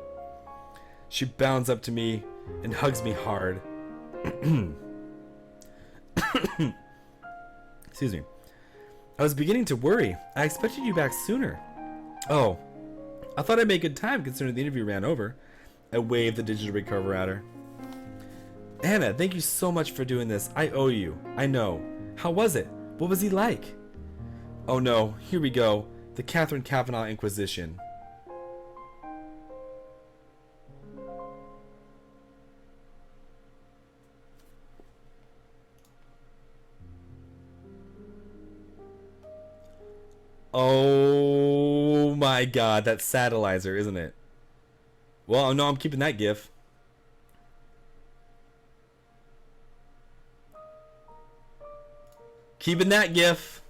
She bounds up to me and hugs me hard. Excuse me. I was beginning to worry. I expected you back sooner. Oh, I thought I'd make good time considering the interview ran over. I waved the digital recorder at her. Anna, thank you so much for doing this. I owe you. I know. How was it? What was he like? Oh no, here we go. The Catherine Kavanaugh Inquisition. Oh my god, that's Satellizer, isn't it? Well, no, I'm keeping that gif. Keeping that gif.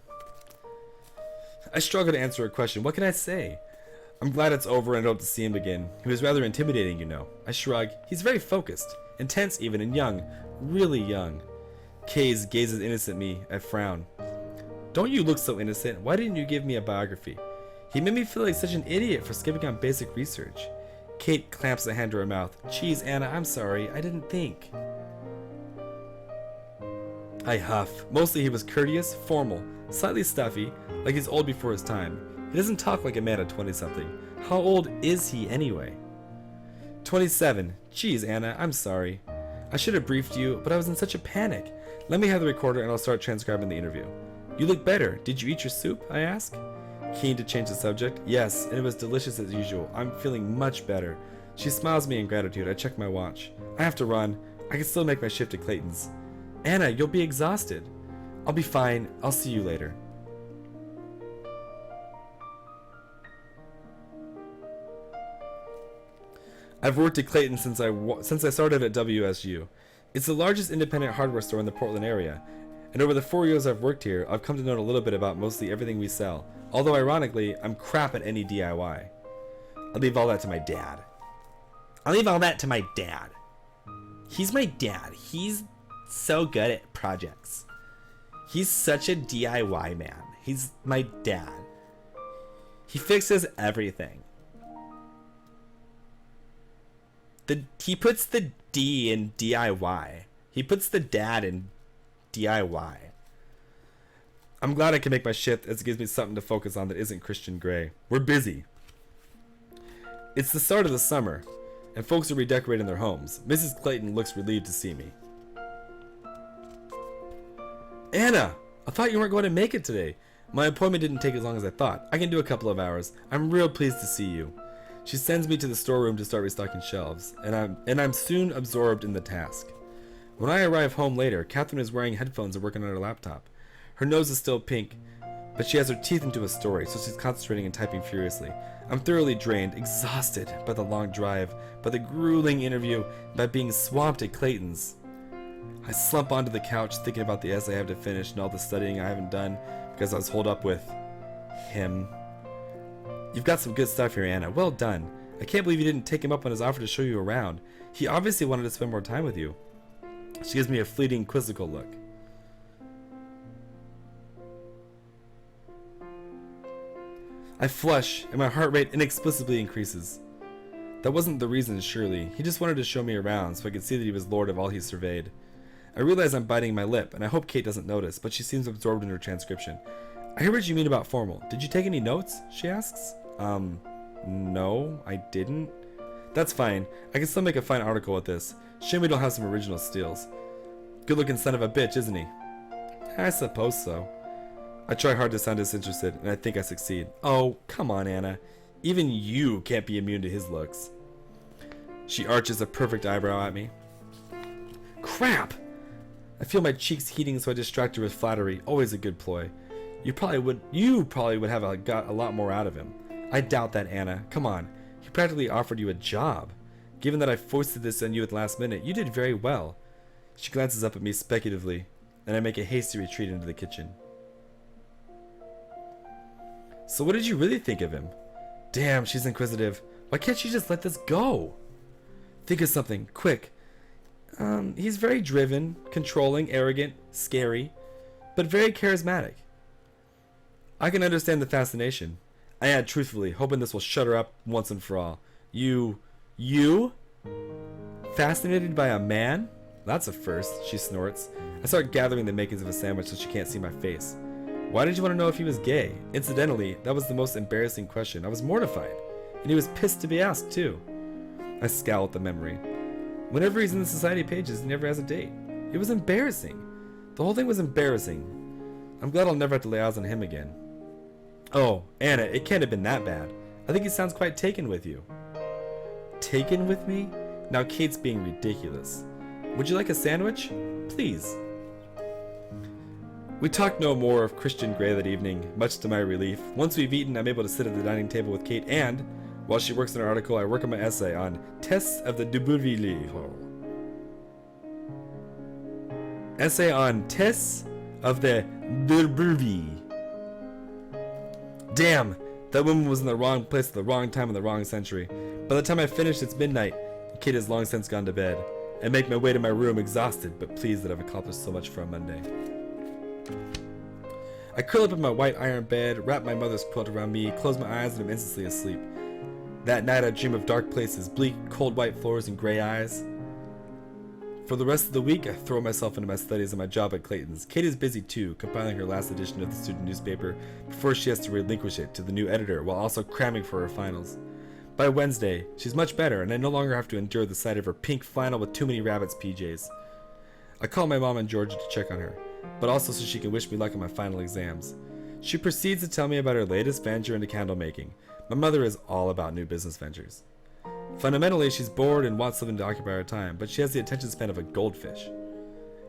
I struggle to answer a question. What can I say? I'm glad it's over and I don't have to see him again. He was rather intimidating, you know. I shrug. He's very focused. Intense even, and young. Really young. Kaze gazes innocent at me. I frown. Don't you look so innocent? Why didn't you give me a biography? He made me feel like such an idiot for skipping on basic research. Kate clamps a hand to her mouth. Geez, Anna, I'm sorry. I didn't think. I huff. Mostly he was courteous, formal, slightly stuffy, like he's old before his time. He doesn't talk like a man of 20-something. How old is he anyway? 27. Geez, Anna, I'm sorry. I should have briefed you, but I was in such a panic. Let me have the recorder and I'll start transcribing the interview. You look better. Did you eat your soup? I ask. Keen to change the subject. Yes, and it was delicious as usual. I'm feeling much better. She smiles at me in gratitude. I check my watch. I have to run. I can still make my shift at Clayton's. Anna, you'll be exhausted. I'll be fine. I'll see you later. I've worked at Clayton since I started at WSU. It's the largest independent hardware store in the Portland area, and over the 4 years I've worked here, I've come to know a little bit about mostly everything we sell. Although ironically, I'm crap at any DIY. I'll leave all that to my dad. He's my dad. He's so good at projects. He's such a DIY man. He's my dad. He fixes everything. He puts the D in DIY. He puts the dad in DIY. I'm glad I can make my shift as it gives me something to focus on that isn't Christian Grey. We're busy. It's the start of the summer, and folks are redecorating their homes. Mrs. Clayton looks relieved to see me. Anna, I thought you weren't going to make it today. My appointment didn't take as long as I thought. I can do a couple of hours. I'm real pleased to see you. She sends me to the storeroom to start restocking shelves, and I'm soon absorbed in the task. When I arrive home later, Catherine is wearing headphones and working on her laptop. Her nose is still pink, but she has her teeth into a story, so she's concentrating and typing furiously. I'm thoroughly drained, exhausted by the long drive, by the grueling interview, by being swamped at Clayton's. I slump onto the couch thinking about the essay I have to finish and all the studying I haven't done, because I was holed up with him. You've got some good stuff here, Anna. Well done. I can't believe you didn't take him up on his offer to show you around. He obviously wanted to spend more time with you. She gives me a fleeting, quizzical look. I flush, and my heart rate inexplicably increases. That wasn't the reason, surely. He just wanted to show me around so I could see that he was lord of all he surveyed. I realize I'm biting my lip, and I hope Kate doesn't notice, but she seems absorbed in her transcription. I hear what you mean about formal. Did you take any notes? She asks. No, I didn't. That's fine. I can still make a fine article with this. Shame we don't have some original steals. Good-looking son of a bitch, isn't he? I suppose so. I try hard to sound disinterested, and I think I succeed. Oh, come on, Anna. Even you can't be immune to his looks. She arches a perfect eyebrow at me. Crap! I feel my cheeks heating, so I distract her with flattery. Always a good ploy. You probably would have got a lot more out of him. I doubt that, Anna. Come on. He practically offered you a job. Given that I foisted this on you at the last minute, you did very well. She glances up at me speculatively, and I make a hasty retreat into the kitchen. So what did you really think of him? Damn, she's inquisitive. Why can't she just let this go? Think of something, quick. He's very driven, controlling, arrogant, scary, but very charismatic. I can understand the fascination. I add truthfully, hoping this will shut her up once and for all. You? Fascinated by a man? That's a first, she snorts. I start gathering the makings of a sandwich so she can't see my face. Why did you want to know if he was gay? Incidentally, that was the most embarrassing question. I was mortified. And he was pissed to be asked, too. I scowl at the memory. Whenever he's in the society pages, he never has a date. It was embarrassing. The whole thing was embarrassing. I'm glad I'll never have to lay eyes on him again. Oh, Anna, it can't have been that bad. I think he sounds quite taken with you. Taken with me? Now Kate's being ridiculous. Would you like a sandwich? Please. We talk no more of Christian Grey that evening, much to my relief. Once we've eaten, I'm able to sit at the dining table with Kate, and, while she works on her article, I work on my essay on tests of the Dubourg. Essay on tests of the Dubourg. Damn, that woman was in the wrong place at the wrong time in the wrong century. By the time I finish, it's midnight. Kate has long since gone to bed. I make my way to my room exhausted, but pleased that I've accomplished so much for a Monday. I curl up in my white iron bed, wrap my mother's quilt around me, close my eyes, and I'm instantly asleep. That night I dream of dark places, bleak, cold white floors, and gray eyes. For the rest of the week, I throw myself into my studies and my job at Clayton's. Kate is busy too, compiling her last edition of the student newspaper before she has to relinquish it to the new editor while also cramming for her finals. By Wednesday, she's much better, and I no longer have to endure the sight of her pink flannel with too many rabbits PJs. I call my mom and Georgia to check on her, but also so she can wish me luck on my final exams. She proceeds to tell me about her latest venture into candle making. My mother is all about new business ventures. Fundamentally, she's bored and wants something to occupy her time, but she has the attention span of a goldfish.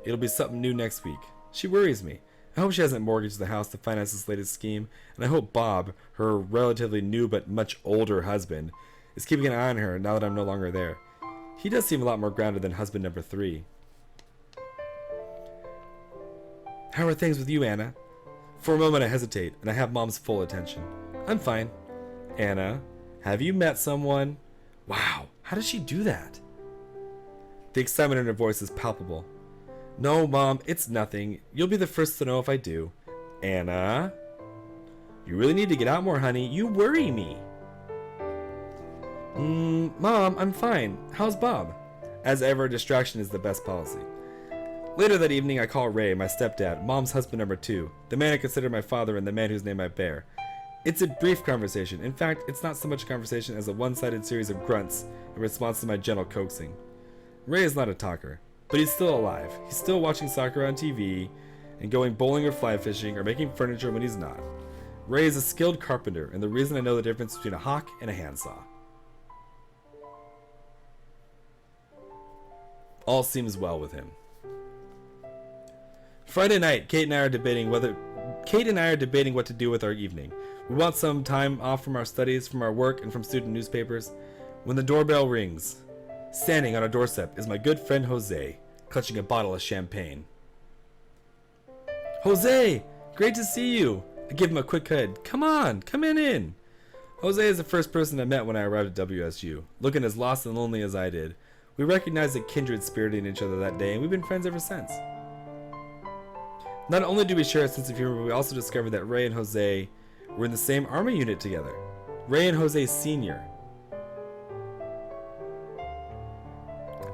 It'll be something new next week. She worries me. I hope she hasn't mortgaged the house to finance this latest scheme, and I hope Bob, her relatively new but much older husband, is keeping an eye on her now that I'm no longer there. He does seem a lot more grounded than husband number 3. How are things with you, Anna? For a moment I hesitate, and I have Mom's full attention. I'm fine. Anna, have you met someone? Wow, how does she do that? The excitement in her voice is palpable. No, Mom, it's nothing. You'll be the first to know if I do. Anna? You really need to get out more, honey. You worry me. Mom, I'm fine. How's Bob? As ever, distraction is the best policy. Later that evening, I call Ray, my stepdad, Mom's husband number 2, the man I consider my father and the man whose name I bear. It's a brief conversation. In fact, it's not so much a conversation as a one-sided series of grunts in response to my gentle coaxing. Ray is not a talker, but he's still alive. He's still watching soccer on TV and going bowling or fly fishing or making furniture when he's not. Ray is a skilled carpenter, and the reason I know the difference between a hawk and a handsaw. All seems well with him. Friday night, Kate and I are debating what to do with our evening. We want some time off from our studies, from our work, and from student newspapers. When the doorbell rings, standing on our doorstep is my good friend Jose, clutching a bottle of champagne. Jose! Great to see you. I give him a quick head. Come on, come in. Jose is the first person I met when I arrived at WSU, looking as lost and lonely as I did. We recognized a kindred spirit in each other that day, and we've been friends ever since. Not only do we share a sense of humor, but we also discovered that Ray and Jose were in the same army unit together. Ray and Jose Sr.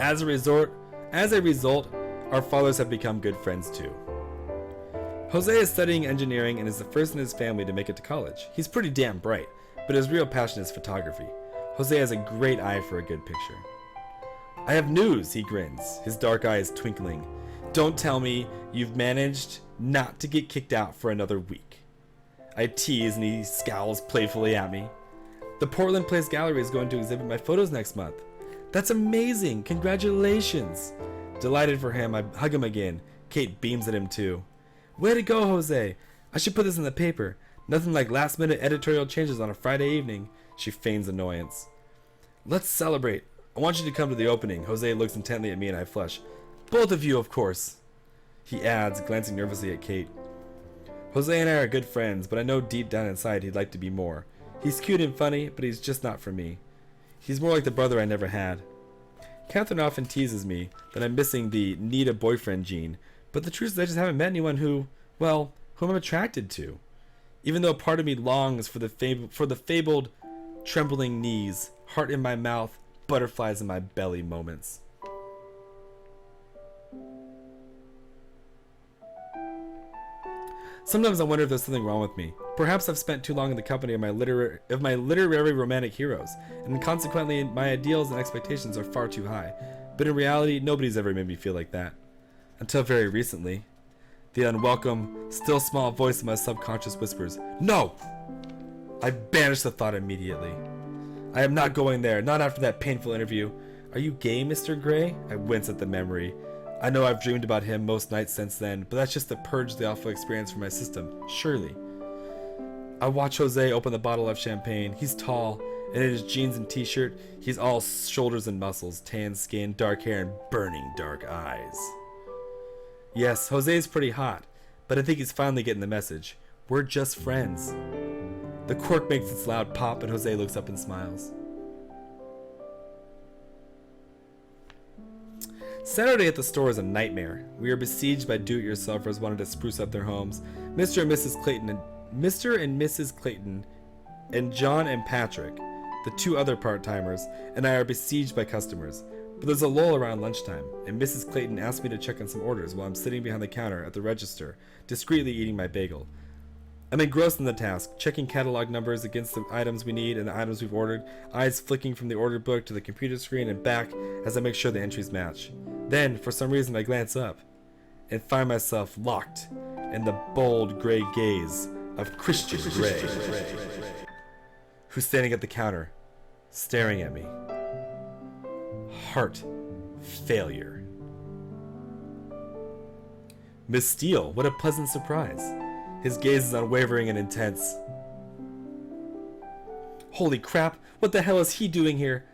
As a result, our fathers have become good friends too. Jose is studying engineering and is the first in his family to make it to college. He's pretty damn bright, but his real passion is photography. Jose has a great eye for a good picture. I have news, he grins, his dark eyes twinkling. Don't tell me you've managed not to get kicked out for another week. I tease and he scowls playfully at me. The Portland Place Gallery is going to exhibit my photos next month. That's amazing, congratulations. Delighted for him, I hug him again. Kate beams at him too. Way to go, Jose. I should put this in the paper. Nothing like last minute editorial changes on a Friday evening. She feigns annoyance. Let's celebrate. I want you to come to the opening. Jose looks intently at me and I flush. Both of you, of course. He adds, glancing nervously at Kate. Jose and I are good friends, but I know deep down inside he'd like to be more. He's cute and funny, but he's just not for me. He's more like the brother I never had. Catherine often teases me that I'm missing the need a boyfriend gene, but the truth is I just haven't met anyone who I'm attracted to. Even though part of me longs for the fabled trembling knees, heart in my mouth, butterflies in my belly moments. Sometimes I wonder if there's something wrong with me. Perhaps I've spent too long in the company of my literary romantic heroes, and consequently my ideals and expectations are far too high. But in reality, nobody's ever made me feel like that. Until very recently. The unwelcome, still small voice of my subconscious whispers, "No!" I banish the thought immediately. I am not going there, not after that painful interview. Are you gay, Mr. Gray? I wince at the memory. I know I've dreamed about him most nights since then, but that's just to purge the awful experience from my system, surely. I watch Jose open the bottle of champagne. He's tall, and in his jeans and t-shirt, he's all shoulders and muscles, tan skin, dark hair, and burning dark eyes. Yes, Jose's pretty hot, but I think he's finally getting the message. We're just friends. The cork makes its loud pop, and Jose looks up and smiles. Saturday at the store is a nightmare. We are besieged by do-it-yourselfers wanting to spruce up their homes. Mr. and Mrs. Clayton and John and Patrick, the two other part-timers, and I are besieged by customers. But there's a lull around lunchtime, and Mrs. Clayton asked me to check on some orders while I'm sitting behind the counter at the register, discreetly eating my bagel. I'm engrossed in the task, checking catalog numbers against the items we need and the items we've ordered, eyes flicking from the order book to the computer screen and back as I make sure the entries match. Then, for some reason, I glance up and find myself locked in the bold gray gaze of Christian Grey, who's standing at the counter, staring at me. Heart failure. Miss Steele, what a pleasant surprise. His gaze is unwavering and intense. Holy crap, what the hell is he doing here?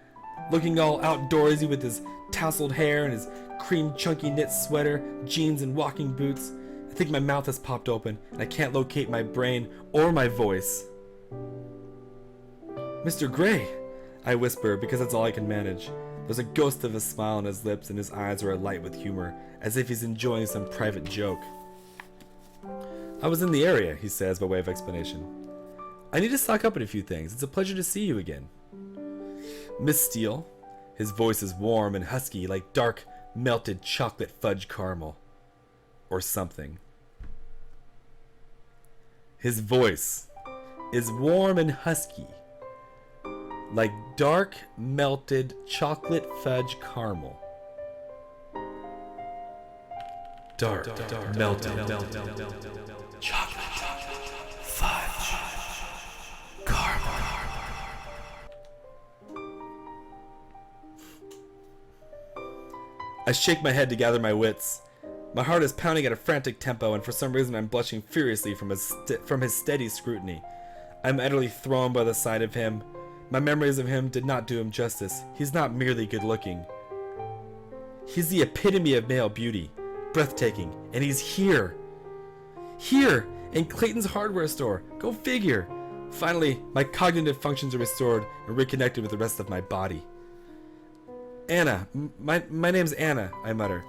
Looking all outdoorsy with his tousled hair and his cream chunky knit sweater, jeans and walking boots. I think my mouth has popped open and I can't locate my brain or my voice. Mr. Gray, I whisper because that's all I can manage. There's a ghost of a smile on his lips and his eyes are alight with humor, as if he's enjoying some private joke. I was in the area, he says by way of explanation. I need to stock up on a few things. It's a pleasure to see you again. Miss Steele. His voice is warm and husky like dark, melted chocolate fudge caramel. Or something. His voice is warm and husky like dark, melted chocolate fudge caramel. Dark, melted, chocolate fudge caramel. I shake my head to gather my wits. My heart is pounding at a frantic tempo, and for some reason I'm blushing furiously from his steady scrutiny. I'm utterly thrown by the sight of him. My memories of him did not do him justice. He's not merely good looking. He's the epitome of male beauty. Breathtaking. And he's here. Here! In Clayton's hardware store. Go figure. Finally, my cognitive functions are restored and reconnected with the rest of my body. Anna. My name's Anna, I mutter.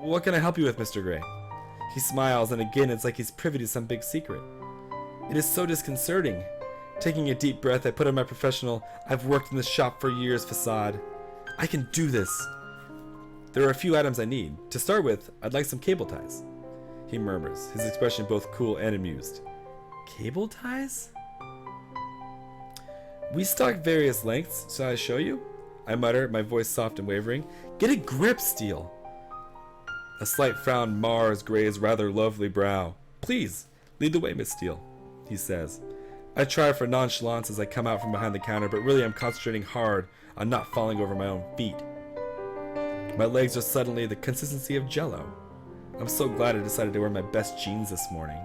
What can I help you with, Mr. Gray? He smiles, and again it's like he's privy to some big secret. It is so disconcerting. Taking a deep breath, I put on my professional, I've worked in this shop for years facade. I can do this. There are a few items I need. To start with, I'd like some cable ties. He murmurs, his expression both cool and amused. Cable ties? We stock various lengths. Shall I show you? I mutter, my voice soft and wavering. Get a grip, Steele. A slight frown mars Gray's rather lovely brow. Please, lead the way, Miss Steele, he says. I try for nonchalance as I come out from behind the counter, but really I'm concentrating hard on not falling over my own feet. My legs are suddenly the consistency of Jell-O. I'm so glad I decided to wear my best jeans this morning.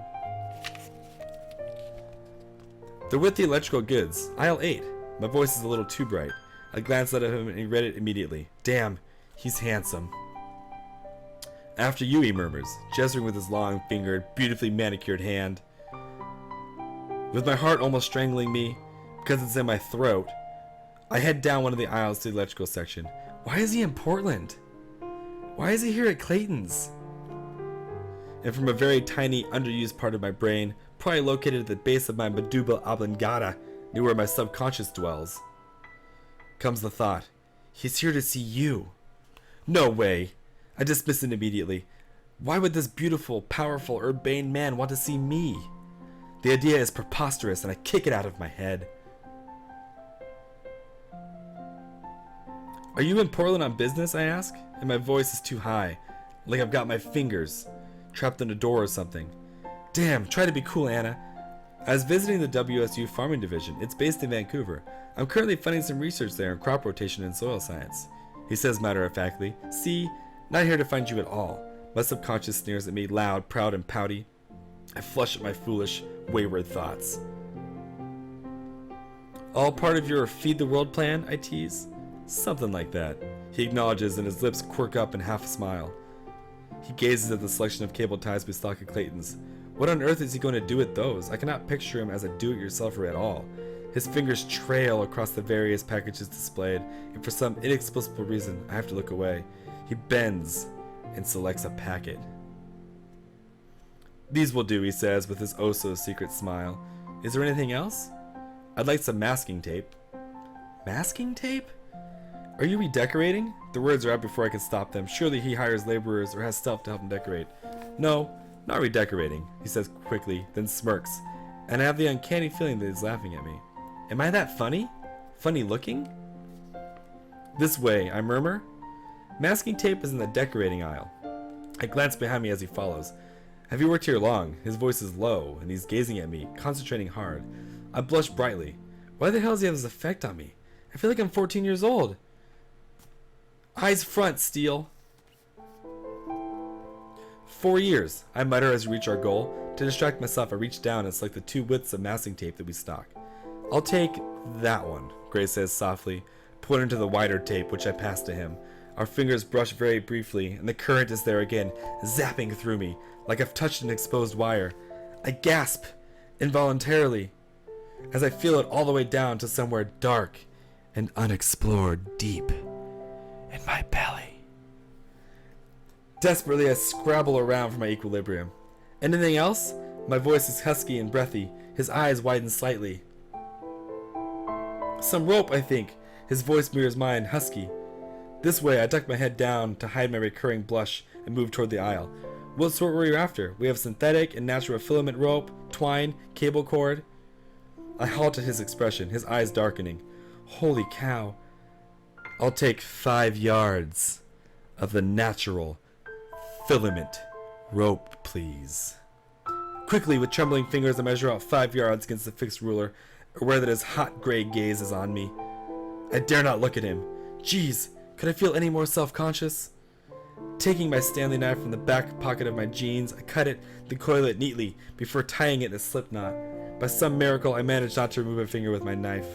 They're with the electrical goods, aisle 8. My voice is a little too bright. I glanced at him and he read it immediately. Damn, he's handsome. After you, he murmurs, gesturing with his long-fingered, beautifully manicured hand. With my heart almost strangling me, because it's in my throat, I head down one of the aisles to the electrical section. Why is he in Portland? Why is he here at Clayton's? And from a very tiny, underused part of my brain, probably located at the base of my medulla oblongata, near where my subconscious dwells, comes the thought, he's here to see you. No way. I dismiss it immediately. Why would this beautiful, powerful, urbane man want to see me? The idea is preposterous, and I kick it out of my head. Are you in Portland on business, I ask, and my voice is too high, like I've got my fingers trapped in a door or something. Damn, try to be cool, Anna. I was visiting the WSU Farming Division. It's based in Vancouver. I'm currently funding some research there in crop rotation and soil science. He says matter-of-factly, see, not here to find you at all. My subconscious sneers at me, loud, proud, and pouty. I flush at my foolish, wayward thoughts. All part of your feed the world plan, I tease? Something like that. He acknowledges and his lips quirk up in half a smile. He gazes at the selection of cable ties we stock at Clayton's. What on earth is he going to do with those? I cannot picture him as a do-it-yourselfer at all. His fingers trail across the various packages displayed, and for some inexplicable reason, I have to look away. He bends and selects a packet. These will do, he says, with his oh-so-secret smile. Is there anything else? I'd like some masking tape. Masking tape? Are you redecorating? The words are out before I can stop them. Surely he hires laborers or has staff to help him decorate. No, not redecorating, he says quickly, then smirks, and I have the uncanny feeling that he's laughing at me. Am I that funny? Funny looking? This way, I murmur. Masking tape is in the decorating aisle. I glance behind me as he follows. Have you worked here long? His voice is low, and he's gazing at me, concentrating hard. I blush brightly. Why the hell does he have this effect on me? I feel like I'm 14 years old. Eyes front, Steele. 4 years, I mutter as we reach our goal. To distract myself, I reach down and select the 2 widths of masking tape that we stock. I'll take that one, Gray says softly, pointing to the wider tape, which I pass to him. Our fingers brush very briefly, and the current is there again, zapping through me, like I've touched an exposed wire. I gasp, involuntarily, as I feel it all the way down to somewhere dark and unexplored deep in my belly. Desperately, I scrabble around for my equilibrium. Anything else? My voice is husky and breathy. His eyes widen slightly. Some rope, I think. His voice mirrors mine, husky. This way, I duck my head down to hide my recurring blush and move toward the aisle. What sort were you after? We have synthetic and natural filament rope, twine, cable cord. I halt at his expression, his eyes darkening. Holy cow. I'll take 5 yards of the natural filament rope, please. Quickly, with trembling fingers, I measure out 5 yards against the fixed ruler, aware that his hot gray gaze is on me. I dare not look at him. Jeez, could I feel any more self-conscious? Taking my Stanley knife from the back pocket of my jeans, I cut it, then coil it neatly, before tying it in a slip knot. By some miracle, I managed not to remove a finger with my knife.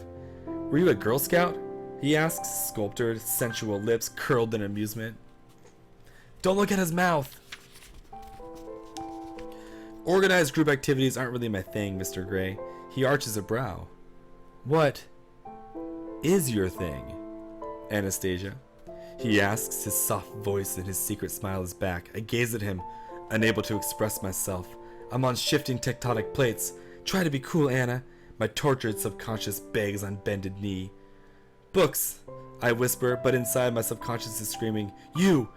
Were you a Girl Scout? He asks, sculptured, sensual lips curled in amusement. Don't look at his mouth. Organized group activities aren't really my thing, Mr. Gray. He arches a brow. What is your thing, Anastasia? He asks, his soft voice and his secret smile is back. I gaze at him, unable to express myself. I'm on shifting tectonic plates. Try to be cool, Anna. My tortured subconscious begs on bended knee. Books, I whisper, but inside my subconscious is screaming, You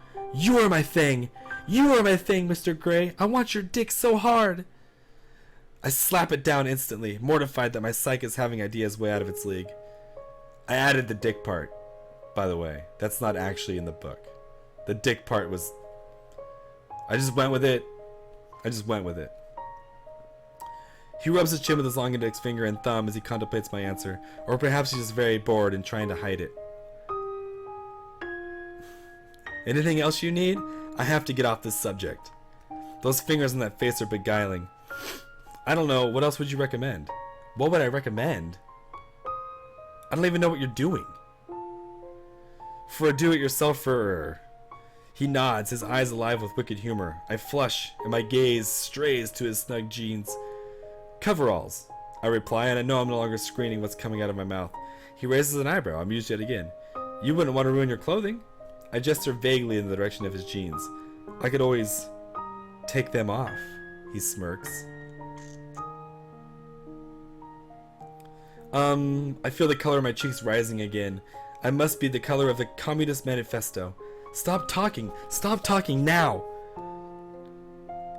are my thing! You are my thing, Mr. Gray! I want your dick so hard! I slap it down instantly, mortified that my psyche is having ideas way out of its league. I added the dick part, by the way. That's not actually in the book. The dick part was... I just went with it. He rubs his chin with his long index finger and thumb as he contemplates my answer. Or perhaps he's just very bored and trying to hide it. Anything else you need? I have to get off this subject. Those fingers on that face are beguiling. I don't know, what else would you recommend? What would I recommend? I don't even know what you're doing. For a do-it-yourselfer. He nods, his eyes alive with wicked humor. I flush, and my gaze strays to his snug jeans. Coveralls, I reply, and I know I'm no longer screening what's coming out of my mouth. He raises an eyebrow, amused yet again. You wouldn't want to ruin your clothing? I gesture vaguely in the direction of his jeans. I could always take them off, he smirks. I feel the color of my cheeks rising again. I must be the color of the Communist Manifesto. Stop talking now!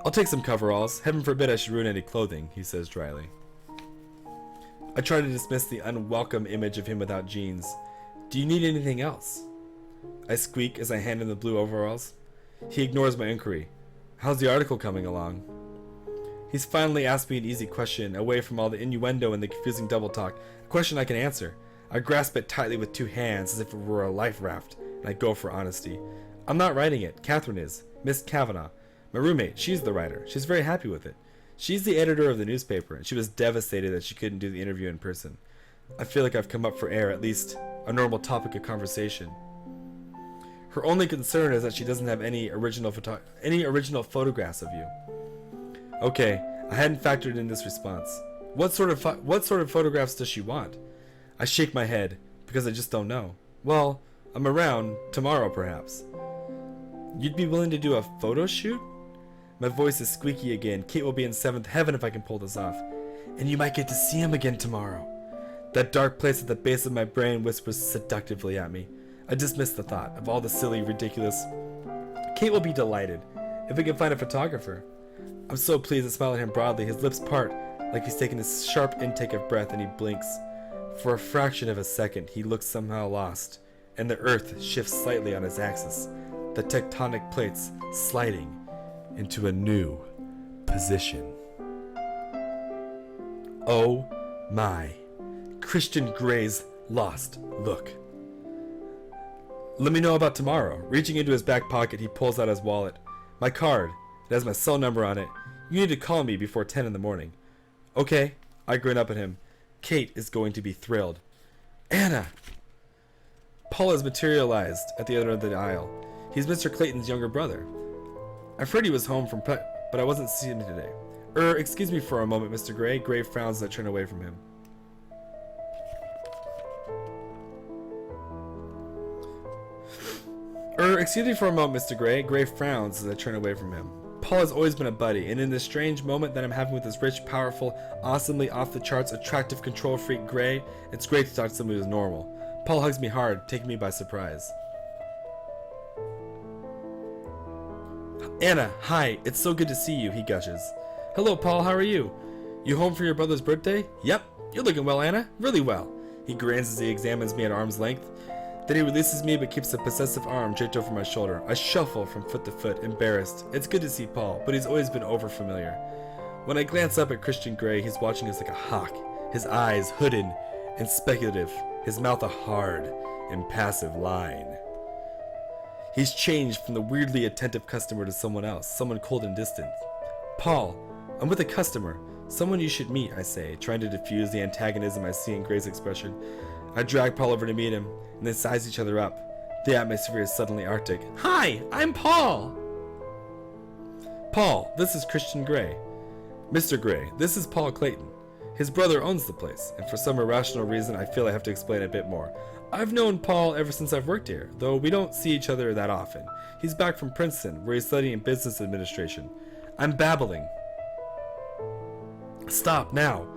I'll take some coveralls. Heaven forbid I should ruin any clothing, he says dryly. I try to dismiss the unwelcome image of him without jeans. Do you need anything else? I squeak as I hand him the blue overalls. He ignores my inquiry. How's the article coming along? He's finally asked me an easy question, away from all the innuendo and the confusing double talk. A question I can answer. I grasp it tightly with two hands as if it were a life raft, and I go for honesty. I'm not writing it. Catherine is. Miss Kavanagh. My roommate. She's the writer. She's very happy with it. She's the editor of the newspaper, and she was devastated that she couldn't do the interview in person. I feel like I've come up for air, at least a normal topic of conversation. Her only concern is that she doesn't have any original photographs of you. Okay, I hadn't factored in this response. What sort of photographs does she want? I shake my head, because I just don't know. Well, I'm around tomorrow, perhaps. You'd be willing to do a photo shoot? My voice is squeaky again. Kate will be in seventh heaven if I can pull this off. And you might get to see him again tomorrow. That dark place at the base of my brain whispers seductively at me. I dismiss the thought of all the silly, ridiculous... Kate will be delighted if we can find a photographer. I'm so pleased to smile at him broadly. His lips part like he's taking a sharp intake of breath, and he blinks. For a fraction of a second, he looks somehow lost, and the earth shifts slightly on its axis, the tectonic plates sliding into a new position. Oh my. Christian Gray's lost look. Let me know about tomorrow. Reaching into his back pocket, he pulls out his wallet. My card. It has my cell number on it. You need to call me before 10 in the morning. Okay. I grin up at him. Kate is going to be thrilled. Anna! Paul has materialized at the other end of the aisle. He's Mr. Clayton's younger brother. I've heard he was home from but I wasn't seeing him today. Excuse me for a moment, Mr. Gray. Gray frowns as I turn away from him. Excuse me for a moment, Mr. Gray. Gray frowns as I turn away from him. Paul has always been a buddy, and in this strange moment that I'm having with this rich, powerful, awesomely off-the-charts, attractive control freak Gray, it's great to talk to somebody who's normal. Paul hugs me hard, taking me by surprise. Anna, hi, it's so good to see you, he gushes. Hello, Paul, how are you? You home for your brother's birthday? Yep, you're looking well, Anna, really well. He grins as he examines me at arm's length. Then he releases me but keeps a possessive arm draped over my shoulder. I shuffle from foot to foot, embarrassed. It's good to see Paul, but he's always been over-familiar. When I glance up at Christian Gray, he's watching us like a hawk, his eyes hooded and speculative, his mouth a hard, impassive line. He's changed from the weirdly attentive customer to someone else, someone cold and distant. Paul, I'm with a customer, someone you should meet, I say, trying to diffuse the antagonism I see in Gray's expression. I drag Paul over to meet him, and they size each other up. The atmosphere is suddenly arctic. Hi, I'm Paul! Paul, this is Christian Gray. Mr. Gray, this is Paul Clayton. His brother owns the place, and for some irrational reason I feel I have to explain a bit more. I've known Paul ever since I've worked here, though we don't see each other that often. He's back from Princeton, where he's studying business administration. I'm babbling. Stop, now.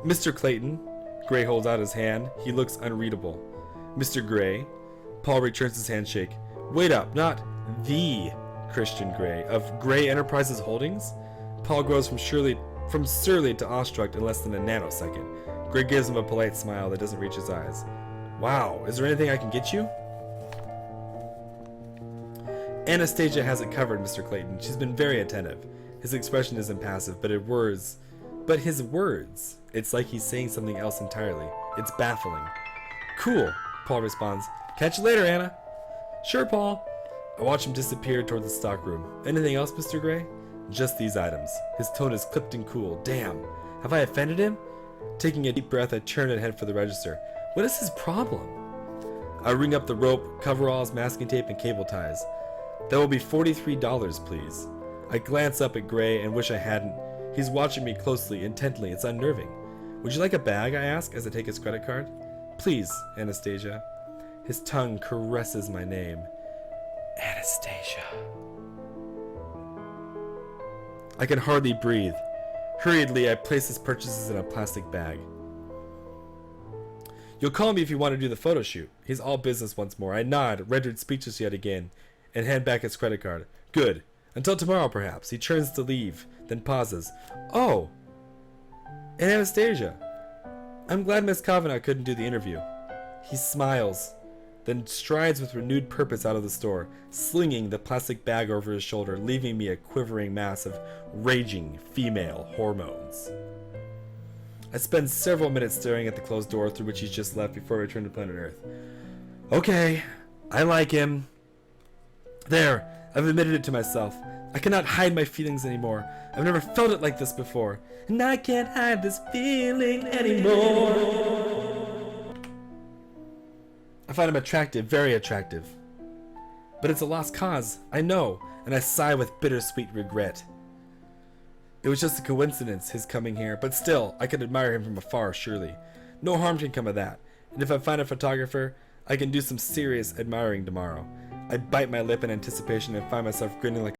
Mr. Clayton. Gray holds out his hand. He looks unreadable. Mr. Gray. Paul returns his handshake. Wait up, not the Christian Gray of Gray Enterprises Holdings? Paul grows from surly to awestruck in less than a nanosecond. Gray gives him a polite smile that doesn't reach his eyes. Wow, is there anything I can get you? Anastasia has it covered, Mr. Clayton. She's been very attentive. His expression is impassive, but his words, it's like he's saying something else entirely. It's baffling. Cool, Paul responds. Catch you later, Anna. Sure, Paul. I watch him disappear toward the stockroom. Anything else, Mr. Gray? Just these items. His tone is clipped and cool. Damn. Have I offended him? Taking a deep breath, I turn and head for the register. What is his problem? I ring up the rope, coveralls, masking tape, and cable ties. That will be $43, please. I glance up at Gray and wish I hadn't. He's watching me closely, intently. It's unnerving. Would you like a bag? I ask as I take his credit card. Please, Anastasia. His tongue caresses my name. Anastasia. I can hardly breathe. Hurriedly, I place his purchases in a plastic bag. You'll call me if you want to do the photo shoot. He's all business once more. I nod, rendered speechless yet again, and hand back his credit card. Good. Until tomorrow, perhaps. He turns to leave, then pauses. Oh! And Anastasia. I'm glad Miss Kavanagh couldn't do the interview. He smiles, then strides with renewed purpose out of the store, slinging the plastic bag over his shoulder, leaving me a quivering mass of raging female hormones. I spend several minutes staring at the closed door through which he's just left before I return to planet Earth. Okay, I like him. There, I've admitted it to myself. I cannot hide my feelings anymore. I've never felt it like this before. And I can't hide this feeling anymore. I find him attractive, very attractive. But it's a lost cause, I know, and I sigh with bittersweet regret. It was just a coincidence, his coming here, but still, I could admire him from afar, surely. No harm can come of that, and if I find a photographer, I can do some serious admiring tomorrow. I bite my lip in anticipation and find myself grinning like